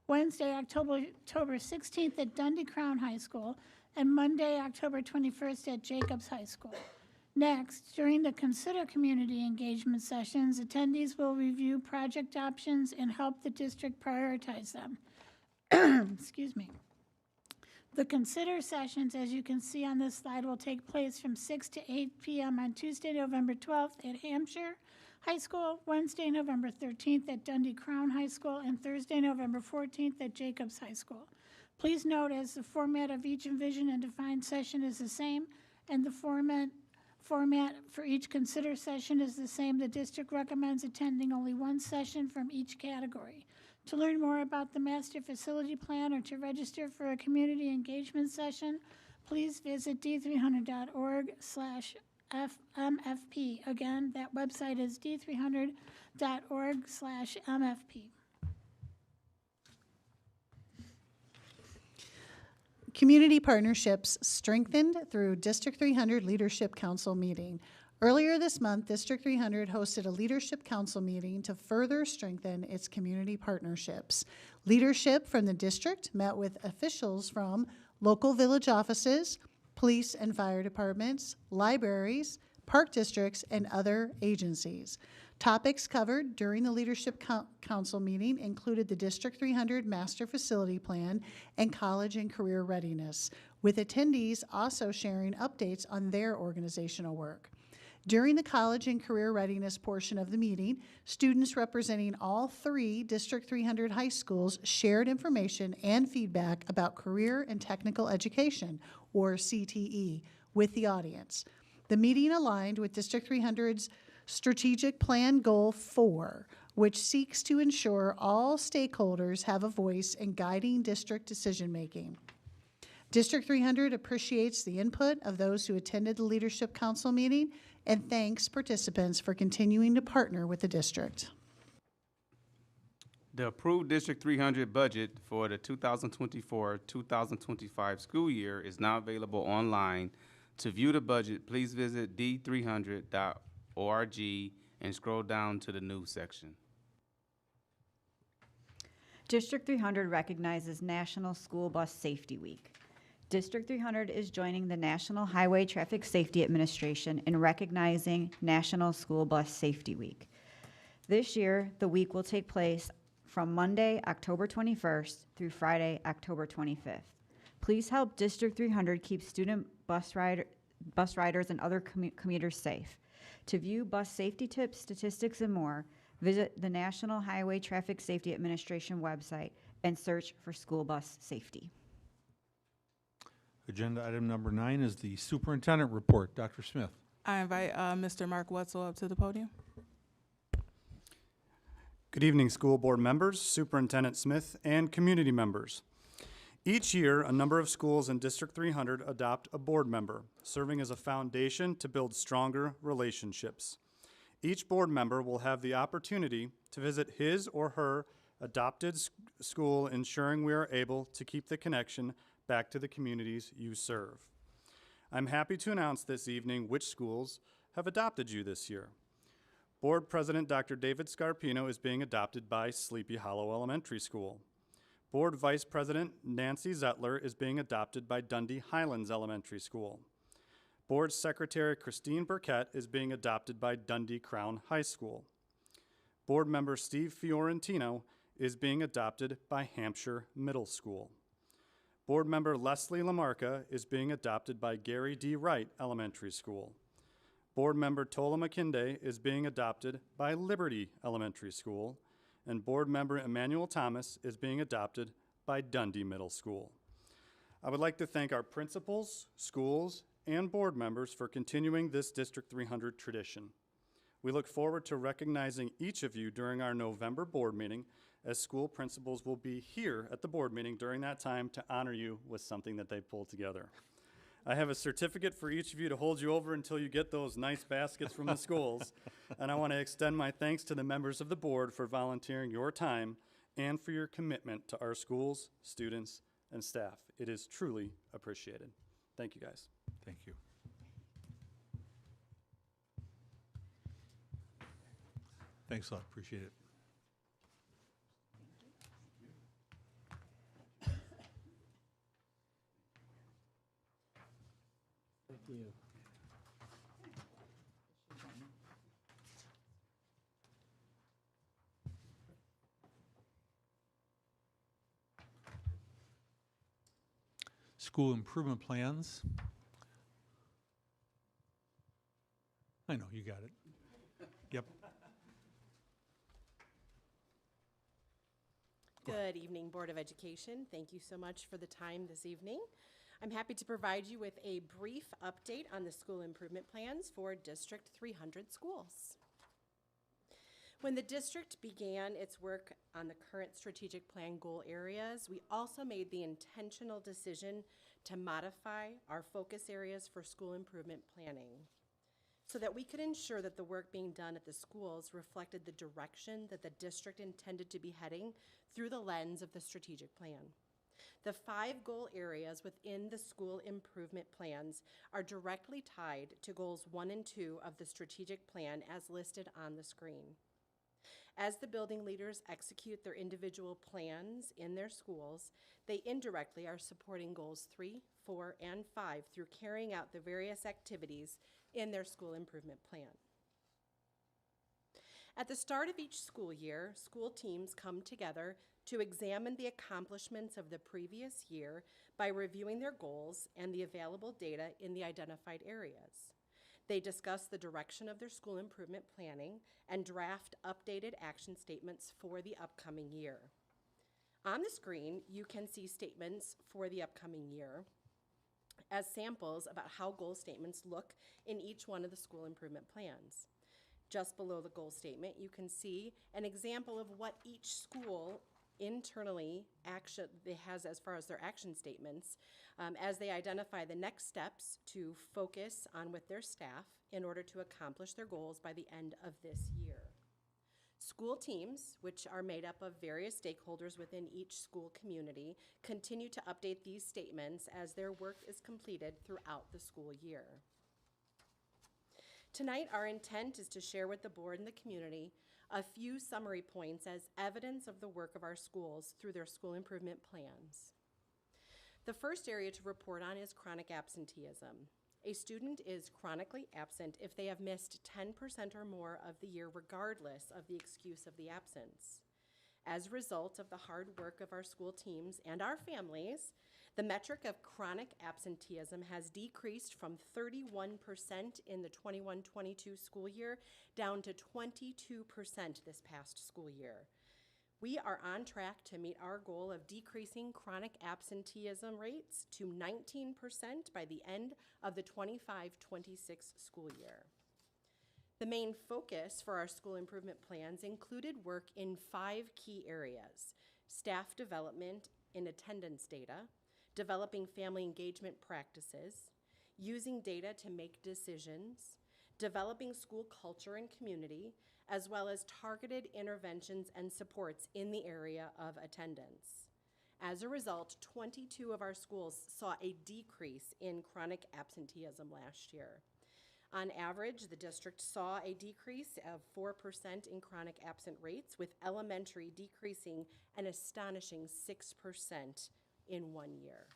S6: Wednesday, October 16th at Dundee Crown High School, and Monday, October 21st at Jacobs High School. Next, during the Consider Community Engagement sessions, attendees will review project options and help the district prioritize them. Excuse me. The Consider sessions, as you can see on this slide, will take place from 6 to 8 p.m. on Tuesday, November 12th at Hampshire
S14: High School, Wednesday, November 13th at Dundee Crown High School, and Thursday, November 14th at Jacobs High School. Please note, as the format of each envisioned and defined session is the same, and the format for each considered session is the same, the district recommends attending only one session from each category. To learn more about the master facility plan or to register for a community engagement session, please visit d300.org/MFP. Again, that website is d300.org/MFP.
S15: Community partnerships strengthened through District 300 Leadership Council meeting. Earlier this month, District 300 hosted a Leadership Council meeting to further strengthen its community partnerships. Leadership from the district met with officials from local village offices, police and fire departments, libraries, park districts, and other agencies. Topics covered during the Leadership Council meeting included the District 300 Master Facility Plan and college and career readiness, with attendees also sharing updates on their organizational work. During the college and career readiness portion of the meeting, students representing all 3 District 300 high schools shared information and feedback about career and technical education, or CTE, with the audience. The meeting aligned with District 300's Strategic Plan Goal 4, which seeks to ensure all stakeholders have a voice in guiding district decision-making. District 300 appreciates the input of those who attended the Leadership Council meeting and thanks participants for continuing to partner with the district.
S16: The approved District 300 budget for the 2024-2025 school year is now available online. To view the budget, please visit d300.org and scroll down to the news section.
S2: District 300 recognizes National School Bus Safety Week. District 300 is joining the National Highway Traffic Safety Administration in recognizing National School Bus Safety Week. This year, the week will take place from Monday, October 21st through Friday, October 25th. Please help District 300 keep student bus riders and other commuters safe. To view bus safety tips, statistics, and more, visit the National Highway Traffic Safety Administration website and search for school bus safety.
S1: Agenda item number 9 is the superintendent report. Dr. Smith.
S4: I invite Mr. Mark Wetzel up to the podium.
S8: Good evening, school board members, Superintendent Smith, and community members. Each year, a number of schools in District 300 adopt a board member, serving as a foundation to build stronger relationships. Each board member will have the opportunity to visit his or her adopted school, ensuring we are able to keep the connection back to the communities you serve. I'm happy to announce this evening which schools have adopted you this year. Board President Dr. David Scarpino is being adopted by Sleepy Hollow Elementary School. Board Vice President Nancy Zettler is being adopted by Dundee Highlands Elementary School. Board Secretary Christine Burkett is being adopted by Dundee Crown High School. Board Member Steve Fiorentino is being adopted by Hampshire Middle School. Board Member Leslie Lamarca is being adopted by Gary D. Wright Elementary School. Board Member Tola McKinday is being adopted by Liberty Elementary School. And Board Member Emmanuel Thomas is being adopted by Dundee Middle School. I would like to thank our principals, schools, and board members for continuing this District 300 tradition. We look forward to recognizing each of you during our November board meeting, as school principals will be here at the board meeting during that time to honor you with something that they pulled together. I have a certificate for each of you to hold you over until you get those nice baskets from the schools. And I want to extend my thanks to the members of the board for volunteering your time and for your commitment to our schools, students, and staff. It is truly appreciated. Thank you, guys.
S1: Thank you. Thanks a lot. Appreciate it.
S17: Thank you.
S1: School improvement plans. I know, you got it. Yep.
S17: Good evening, Board of Education. Thank you so much for the time this evening. I'm happy to provide you with a brief update on the school improvement plans for District 300 schools. When the district began its work on the current strategic plan goal areas, we also made the intentional decision to modify our focus areas for school improvement planning so that we could ensure that the work being done at the schools reflected the direction that the district intended to be heading through the lens of the strategic plan. The 5 goal areas within the school improvement plans are directly tied to goals 1 and 2 of the strategic plan as listed on the screen. As the building leaders execute their individual plans in their schools, they indirectly are supporting goals 3, 4, and 5 through carrying out the various activities in their school improvement plan. At the start of each school year, school teams come together to examine the accomplishments of the previous year by reviewing their goals and the available data in the identified areas. They discuss the direction of their school improvement planning and draft updated action statements for the upcoming year. On the screen, you can see statements for the upcoming year as samples about how goal statements look in each one of the school improvement plans. Just below the goal statement, you can see an example of what each school internally has as far as their action statements as they identify the next steps to focus on with their staff in order to accomplish their goals by the end of this year. School teams, which are made up of various stakeholders within each school community, continue to update these statements as their work is completed throughout the school year. Tonight, our intent is to share with the board and the community a few summary points as evidence of the work of our schools through their school improvement plans. The first area to report on is chronic absenteeism. A student is chronically absent if they have missed 10% or more of the year, regardless of the excuse of the absence. As a result of the hard work of our school teams and our families, the metric of chronic absenteeism has decreased from 31% in the 21-22 school year down to 22% this past school year. We are on track to meet our goal of decreasing chronic absenteeism rates to 19% by the end of the 25-26 school year. The main focus for our school improvement plans included work in 5 key areas: staff development in attendance data, developing family engagement practices, using data to make decisions, developing school culture and community, as well as targeted interventions and supports in the area of attendance. As a result, 22 of our schools saw a decrease in chronic absenteeism last year. On average, the district saw a decrease of 4% in chronic absent rates, with elementary decreasing an astonishing 6% in 1 year.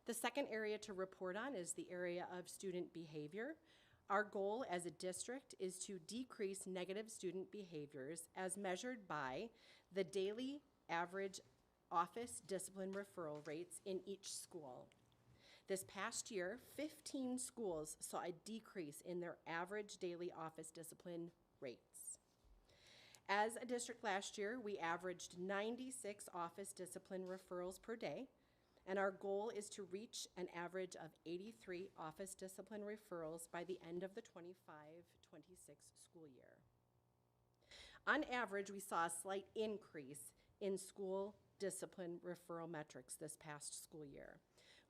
S17: The second area to report on is the area of student behavior. Our goal as a district is to decrease negative student behaviors as measured by the daily average office discipline referral rates in each school. This past year, 15 schools saw a decrease in their average daily office discipline rates. As a district last year, we averaged 96 office discipline referrals per day, and our goal is to reach an average of 83 office discipline referrals by the end of the 25-26 school year. On average, we saw a slight increase in school discipline referral metrics this past school year.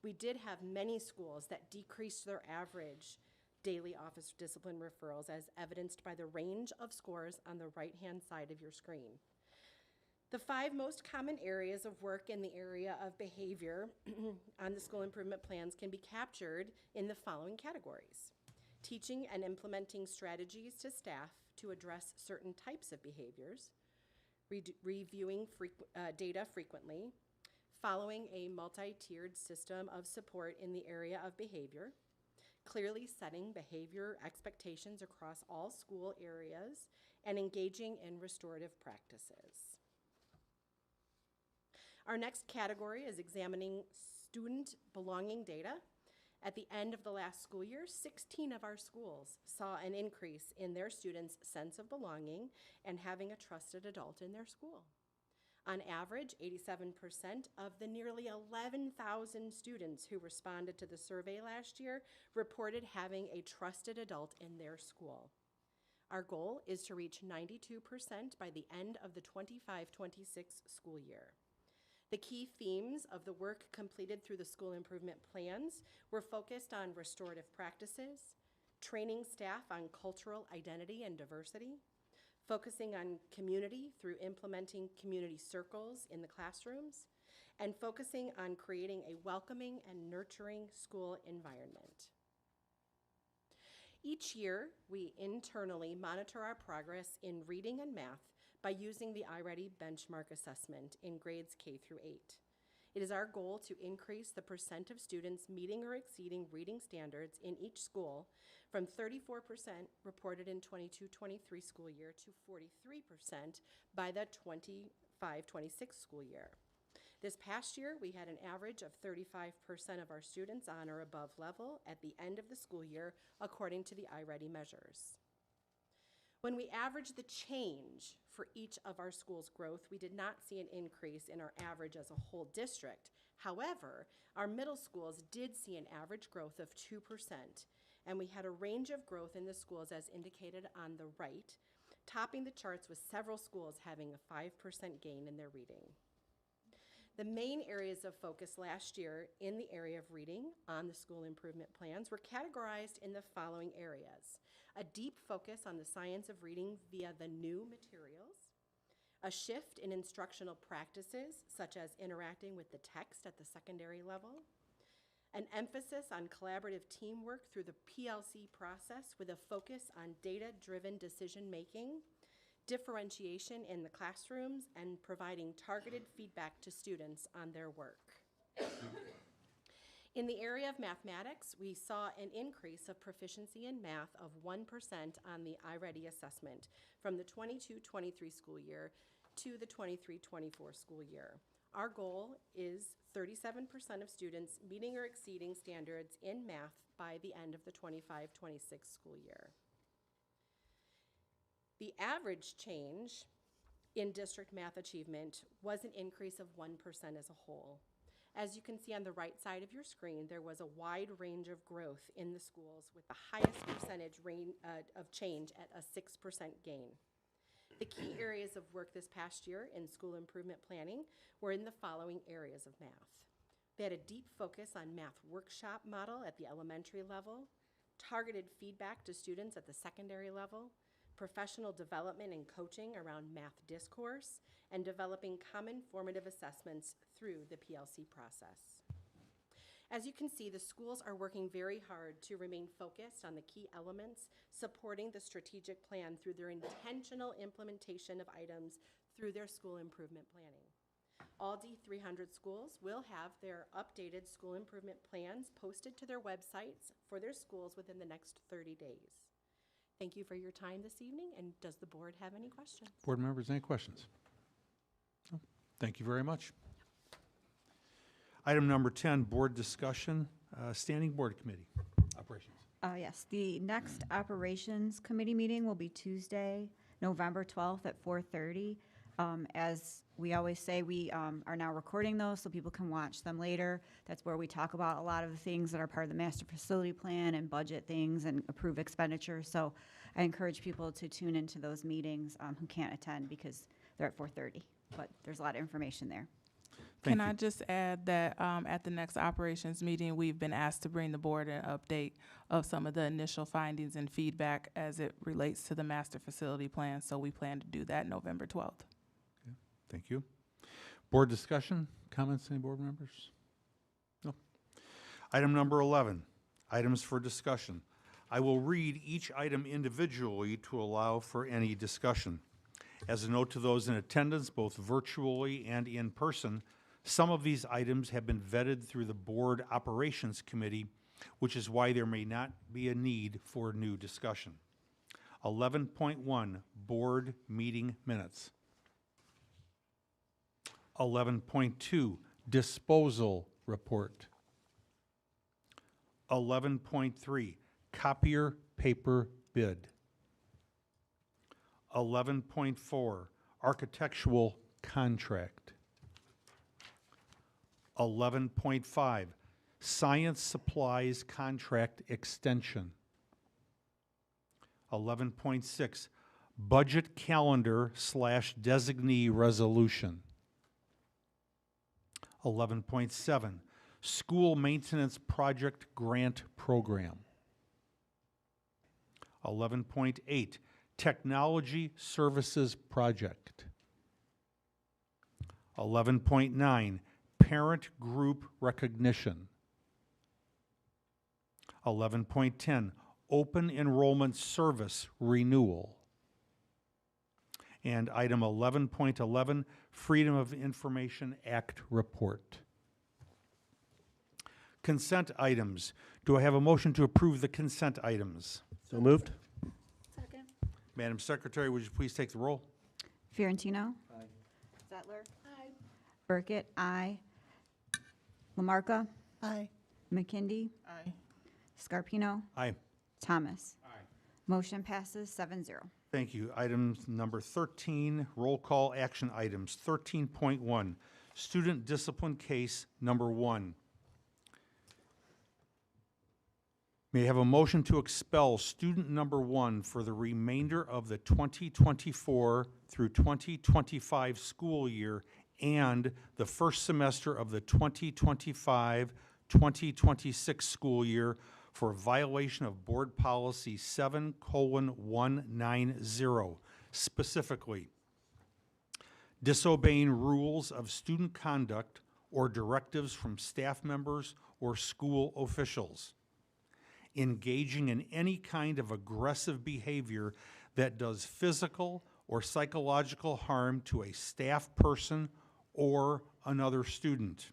S17: We did have many schools that decreased their average daily office discipline referrals, as evidenced by the range of scores on the right-hand side of your screen. The 5 most common areas of work in the area of behavior on the school improvement plans can be captured in the following categories: teaching and implementing strategies to staff to address certain types of behaviors, reviewing data frequently, following a multi-tiered system of support in the area of behavior, clearly setting behavior expectations across all school areas, and engaging in restorative practices. Our next category is examining student belonging data. At the end of the last school year, 16 of our schools saw an increase in their students' sense of belonging and having a trusted adult in their school. On average, 87% of the nearly 11,000 students who responded to the survey last year reported having a trusted adult in their school. Our goal is to reach 92% by the end of the 25-26 school year. The key themes of the work completed through the school improvement plans were focused on restorative practices, training staff on cultural identity and diversity, focusing on community through implementing community circles in the classrooms, and focusing on creating a welcoming and nurturing school environment. Each year, we internally monitor our progress in reading and math by using the iReady benchmark assessment in grades K through 8. It is our goal to increase the percent of students meeting or exceeding reading standards in each school from 34% reported in 22-23 school year to 43% by the 25-26 school year. This past year, we had an average of 35% of our students on or above level at the end of the school year, according to the iReady measures. When we averaged the change for each of our schools' growth, we did not see an increase in our average as a whole district. However, our middle schools did see an average growth of 2%, and we had a range of growth in the schools as indicated on the right, topping the charts with several schools having a 5% gain in their reading. The main areas of focus last year in the area of reading on the school improvement plans were categorized in the following areas: a deep focus on the science of reading via the new materials, a shift in instructional practices such as interacting with the text at the secondary level, an emphasis on collaborative teamwork through the PLC process with a focus on data-driven decision-making, differentiation in the classrooms, and providing targeted feedback to students on their work. In the area of mathematics, we saw an increase of proficiency in math of 1% on the iReady assessment from the 22-23 school year to the 23-24 school year. Our goal is 37% of students meeting or exceeding standards in math by the end of the 25-26 school year. The average change in district math achievement was an increase of 1% as a whole. As you can see on the right side of your screen, there was a wide range of growth in the schools with the highest percentage of change at a 6% gain. The key areas of work this past year in school improvement planning were in the following areas of math. They had a deep focus on math workshop model at the elementary level, targeted feedback to students at the secondary level, professional development and coaching around math discourse, and developing common formative assessments through the PLC process. As you can see, the schools are working very hard to remain focused on the key elements supporting the strategic plan through their intentional implementation of items through their school improvement planning. All D300 schools will have their updated school improvement plans posted to their websites for their schools within the next 30 days. Thank you for your time this evening, and does the board have any questions?
S1: Board members, any questions? No? Thank you very much. Item number 10, board discussion, standing board committee operations.
S2: Yes, the next operations committee meeting will be Tuesday, November 12th at 4:30. As we always say, we are now recording those so people can watch them later. That's where we talk about a lot of the things that are part of the master facility plan and budget things and approve expenditures. So I encourage people to tune into those meetings who can't attend because they're at 4:30. But there's a lot of information there.
S4: Can I just add that at the next operations meeting, we've been asked to bring the board an update of some of the initial findings and feedback as it relates to the master facility plan. So we plan to do that November 12th.
S1: Okay, thank you. Board discussion, comments, any board members? No. Item number 11, items for discussion. I will read each item individually to allow for any discussion. As a note to those in attendance, both virtually and in person, some of these items have been vetted through the Board Operations Committee, which is why there may not be a need for new discussion. 11.1, Board Meeting Minutes. 11.2, Disposal Report. 11.3, Copier Paper Bid. 11.4, Architectural contract. 11.5, science supplies contract extension. 11.6, budget calendar / designee resolution. 11.7, school maintenance project grant program. 11.8, technology services project. 11.9, parent group recognition. 11.10, open enrollment service renewal. And item 11.11, Freedom of Information Act report. Consent items. Do I have a motion to approve the consent items?
S18: So moved.
S14: Second.
S1: Madam Secretary, would you please take the roll?
S2: Fiorentino?
S18: Aye.
S2: Zettler?
S14: Aye.
S2: Burkett, aye. Lamarca?
S15: Aye.
S2: McKindy?
S4: Aye.
S2: Scarpino?
S1: Aye.
S2: Thomas? Motion passes 7-0.
S1: Thank you. Item number 13, roll call action items. 13.1, student discipline case number 1. May I have a motion to expel student number 1 for the remainder of the 2024 through 2025 school year and the first semester of the 2025-2026 school year for violation of Board Policy 7:190, specifically disobeying rules of student conduct or directives from staff members or school officials, engaging in any kind of aggressive behavior that does physical or psychological harm to a staff person or another student,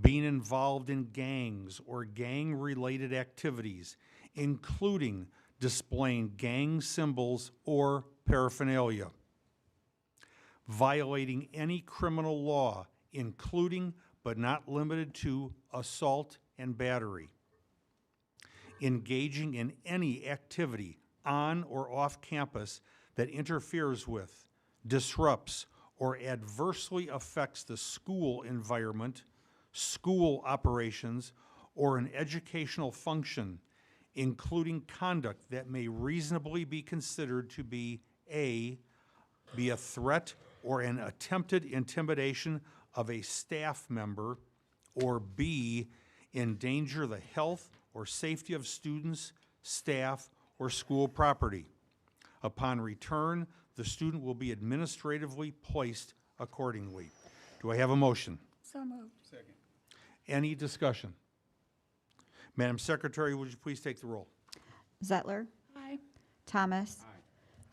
S1: being involved in gangs or gang-related activities, including displaying gang symbols or paraphernalia, violating any criminal law, including but not limited to assault and battery, engaging in any activity on or off campus that interferes with, disrupts, or adversely affects the school environment, school operations, or an educational function, including conduct that may reasonably be considered to be a threat or an attempted intimidation of a staff member, or B, endanger the health or safety of students, staff, or school property. Upon return, the student will be administratively placed accordingly. Do I have a motion?
S14: So moved.
S1: Second. Any discussion? Madam Secretary, would you please take the roll?
S2: Zettler?
S14: Aye.
S2: Thomas?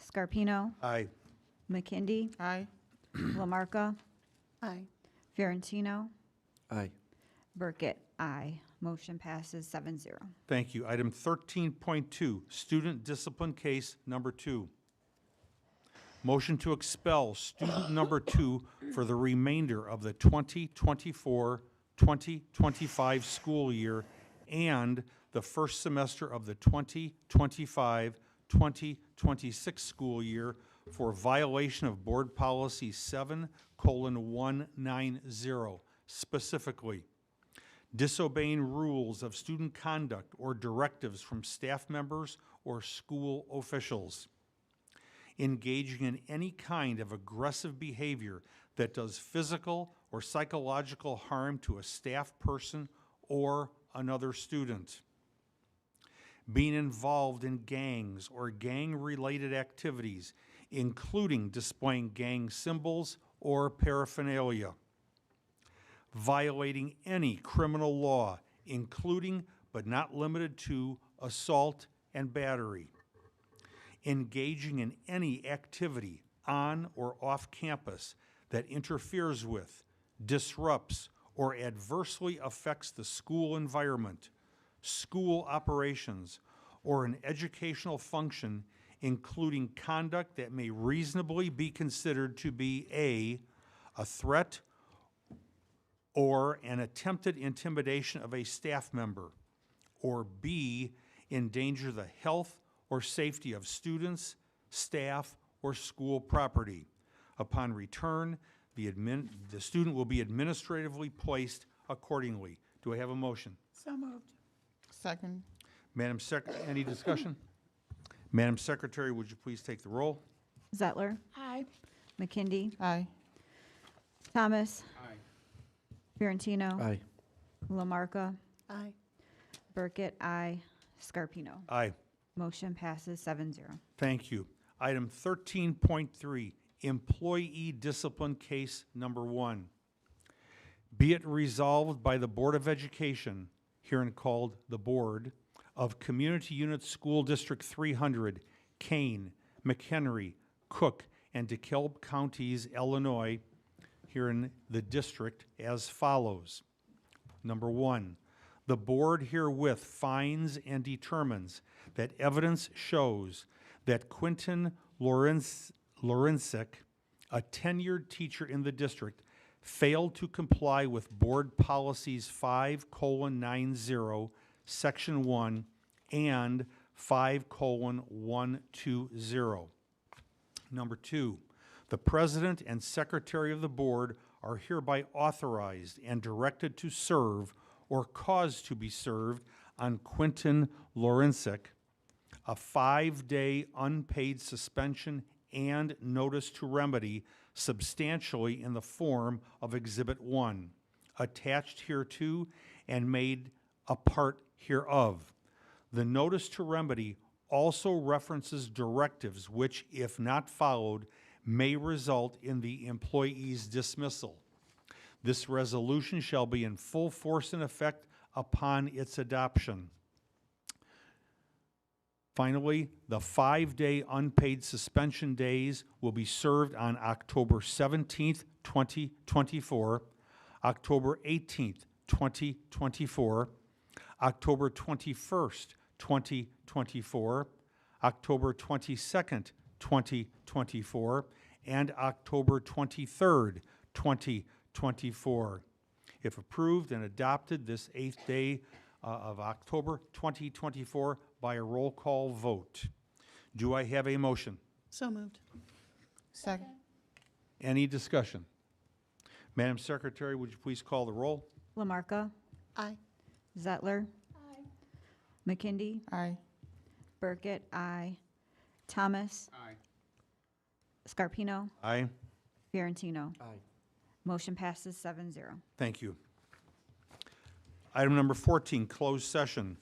S2: Scarpino?
S1: Aye.
S2: McKindy?
S4: Aye.
S2: Lamarca?
S15: Aye.
S2: Fiorentino?
S18: Aye.
S2: Burkett, aye. Motion passes 7-0.
S1: Thank you. Item 13.2, student discipline case number 2. Motion to expel student number 2 for the remainder of the 2024-2025 school year and the first semester of the 2025-2026 school year for violation of Board Policy 7:190, specifically disobeying rules of student conduct or directives from staff members or school officials, engaging in any kind of aggressive behavior that does physical or psychological harm to a staff person or another student, being involved in gangs or gang-related activities, including displaying gang symbols or paraphernalia, violating any criminal law, including but not limited to assault and battery, engaging in any activity on or off campus that interferes with, disrupts, or adversely affects the school environment, school operations, or an educational function, including conduct that may reasonably be considered to be a threat or an attempted intimidation of a staff member, or B, endanger the health or safety of students, staff, or school property. Upon return, the student will be administratively placed accordingly. Do I have a motion?
S14: So moved.
S4: Second.
S1: Madam any discussion? Madam Secretary, would you please take the roll?
S2: Zettler,
S14: Aye.
S2: McKindy,
S4: Aye.
S2: Thomas,
S16: Aye.
S2: Fiorentino,
S18: Aye.
S2: Lamarca,
S15: Aye.
S2: Burkett, aye. Scarpino.
S1: Aye.
S2: Motion passes 7-0.
S1: Thank you. Item 13.3, Employee Discipline Case Number 1. Be it resolved by the Board of Education, herein called the Board, of Community Unit School District 300, Kane, McHenry, Cook, and DeKalb Counties, Illinois, herein the district, as follows. Number 1, the board herewith finds and determines that evidence shows that Quentin Lawrencek, a tenured teacher in the district, failed to comply with Board Policies 5:90, Section 1, and 5:120. Number 2, the President and Secretary of the Board are hereby authorized and directed to serve or cause to be served on Quentin Lawrencek a 5-day unpaid suspension and notice to remedy substantially in the form of Exhibit 1, attached hereto and made a part hereof. The notice to remedy also references directives which, if not followed, may result in the employee's dismissal. This resolution shall be in full force and effect upon its adoption. Finally, the 5-day unpaid suspension days will be served on October 17th, 2024, October 18th, 2024, October 21st, 2024, October 22nd, 2024, and October 23rd, 2024. If approved and adopted this 8th day of October 2024 by a roll call vote. Do I have a motion?
S15: So moved.
S4: Second.
S1: Any discussion? Madam Secretary, would you please call the roll?
S2: Lamarca,
S15: Aye.
S2: Zettler, McKindy,
S4: Aye.
S2: Burkett, aye. Thomas,
S16: Aye.
S2: Scarpino,
S1: Aye.
S2: Fiorentino.
S18: Aye.
S2: Motion passes 7-0.
S1: Thank you. Item number 14, closed session.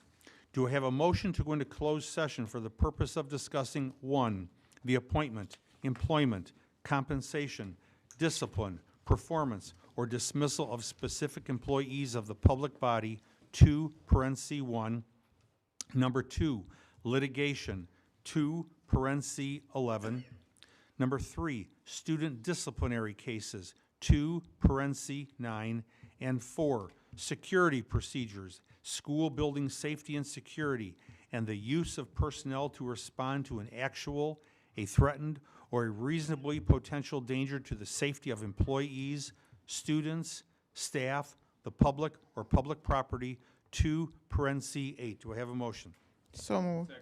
S1: Do I have a motion to go into closed session for the purpose of discussing 1, the appointment, employment, compensation, discipline, performance, or dismissal of specific employees of the public body, 2, parenthesis 1. Number 2, litigation, 2, parenthesis 11. Number 3, student disciplinary cases, 2, parenthesis 9. And 4, security procedures, school building safety and security, and the use of personnel to respond to an actual, a threatened, or a reasonably potential danger to the safety of employees, students, staff, the public, or public property, 2, parenthesis 8. Do I have a motion?
S4: So moved.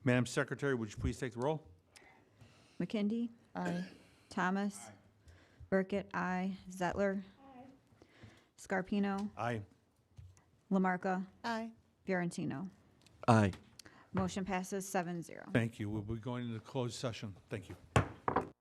S1: Madam Secretary, would you please take the roll?
S2: McKindy,
S4: Aye.
S2: Thomas, Burkett, aye. Zettler, Scarpino,
S1: Aye.
S2: Lamarca,
S15: Aye.
S2: Fiorentino.
S18: Aye.
S2: Motion passes 7-0.
S1: Thank you. We'll be going into closed session. Thank you.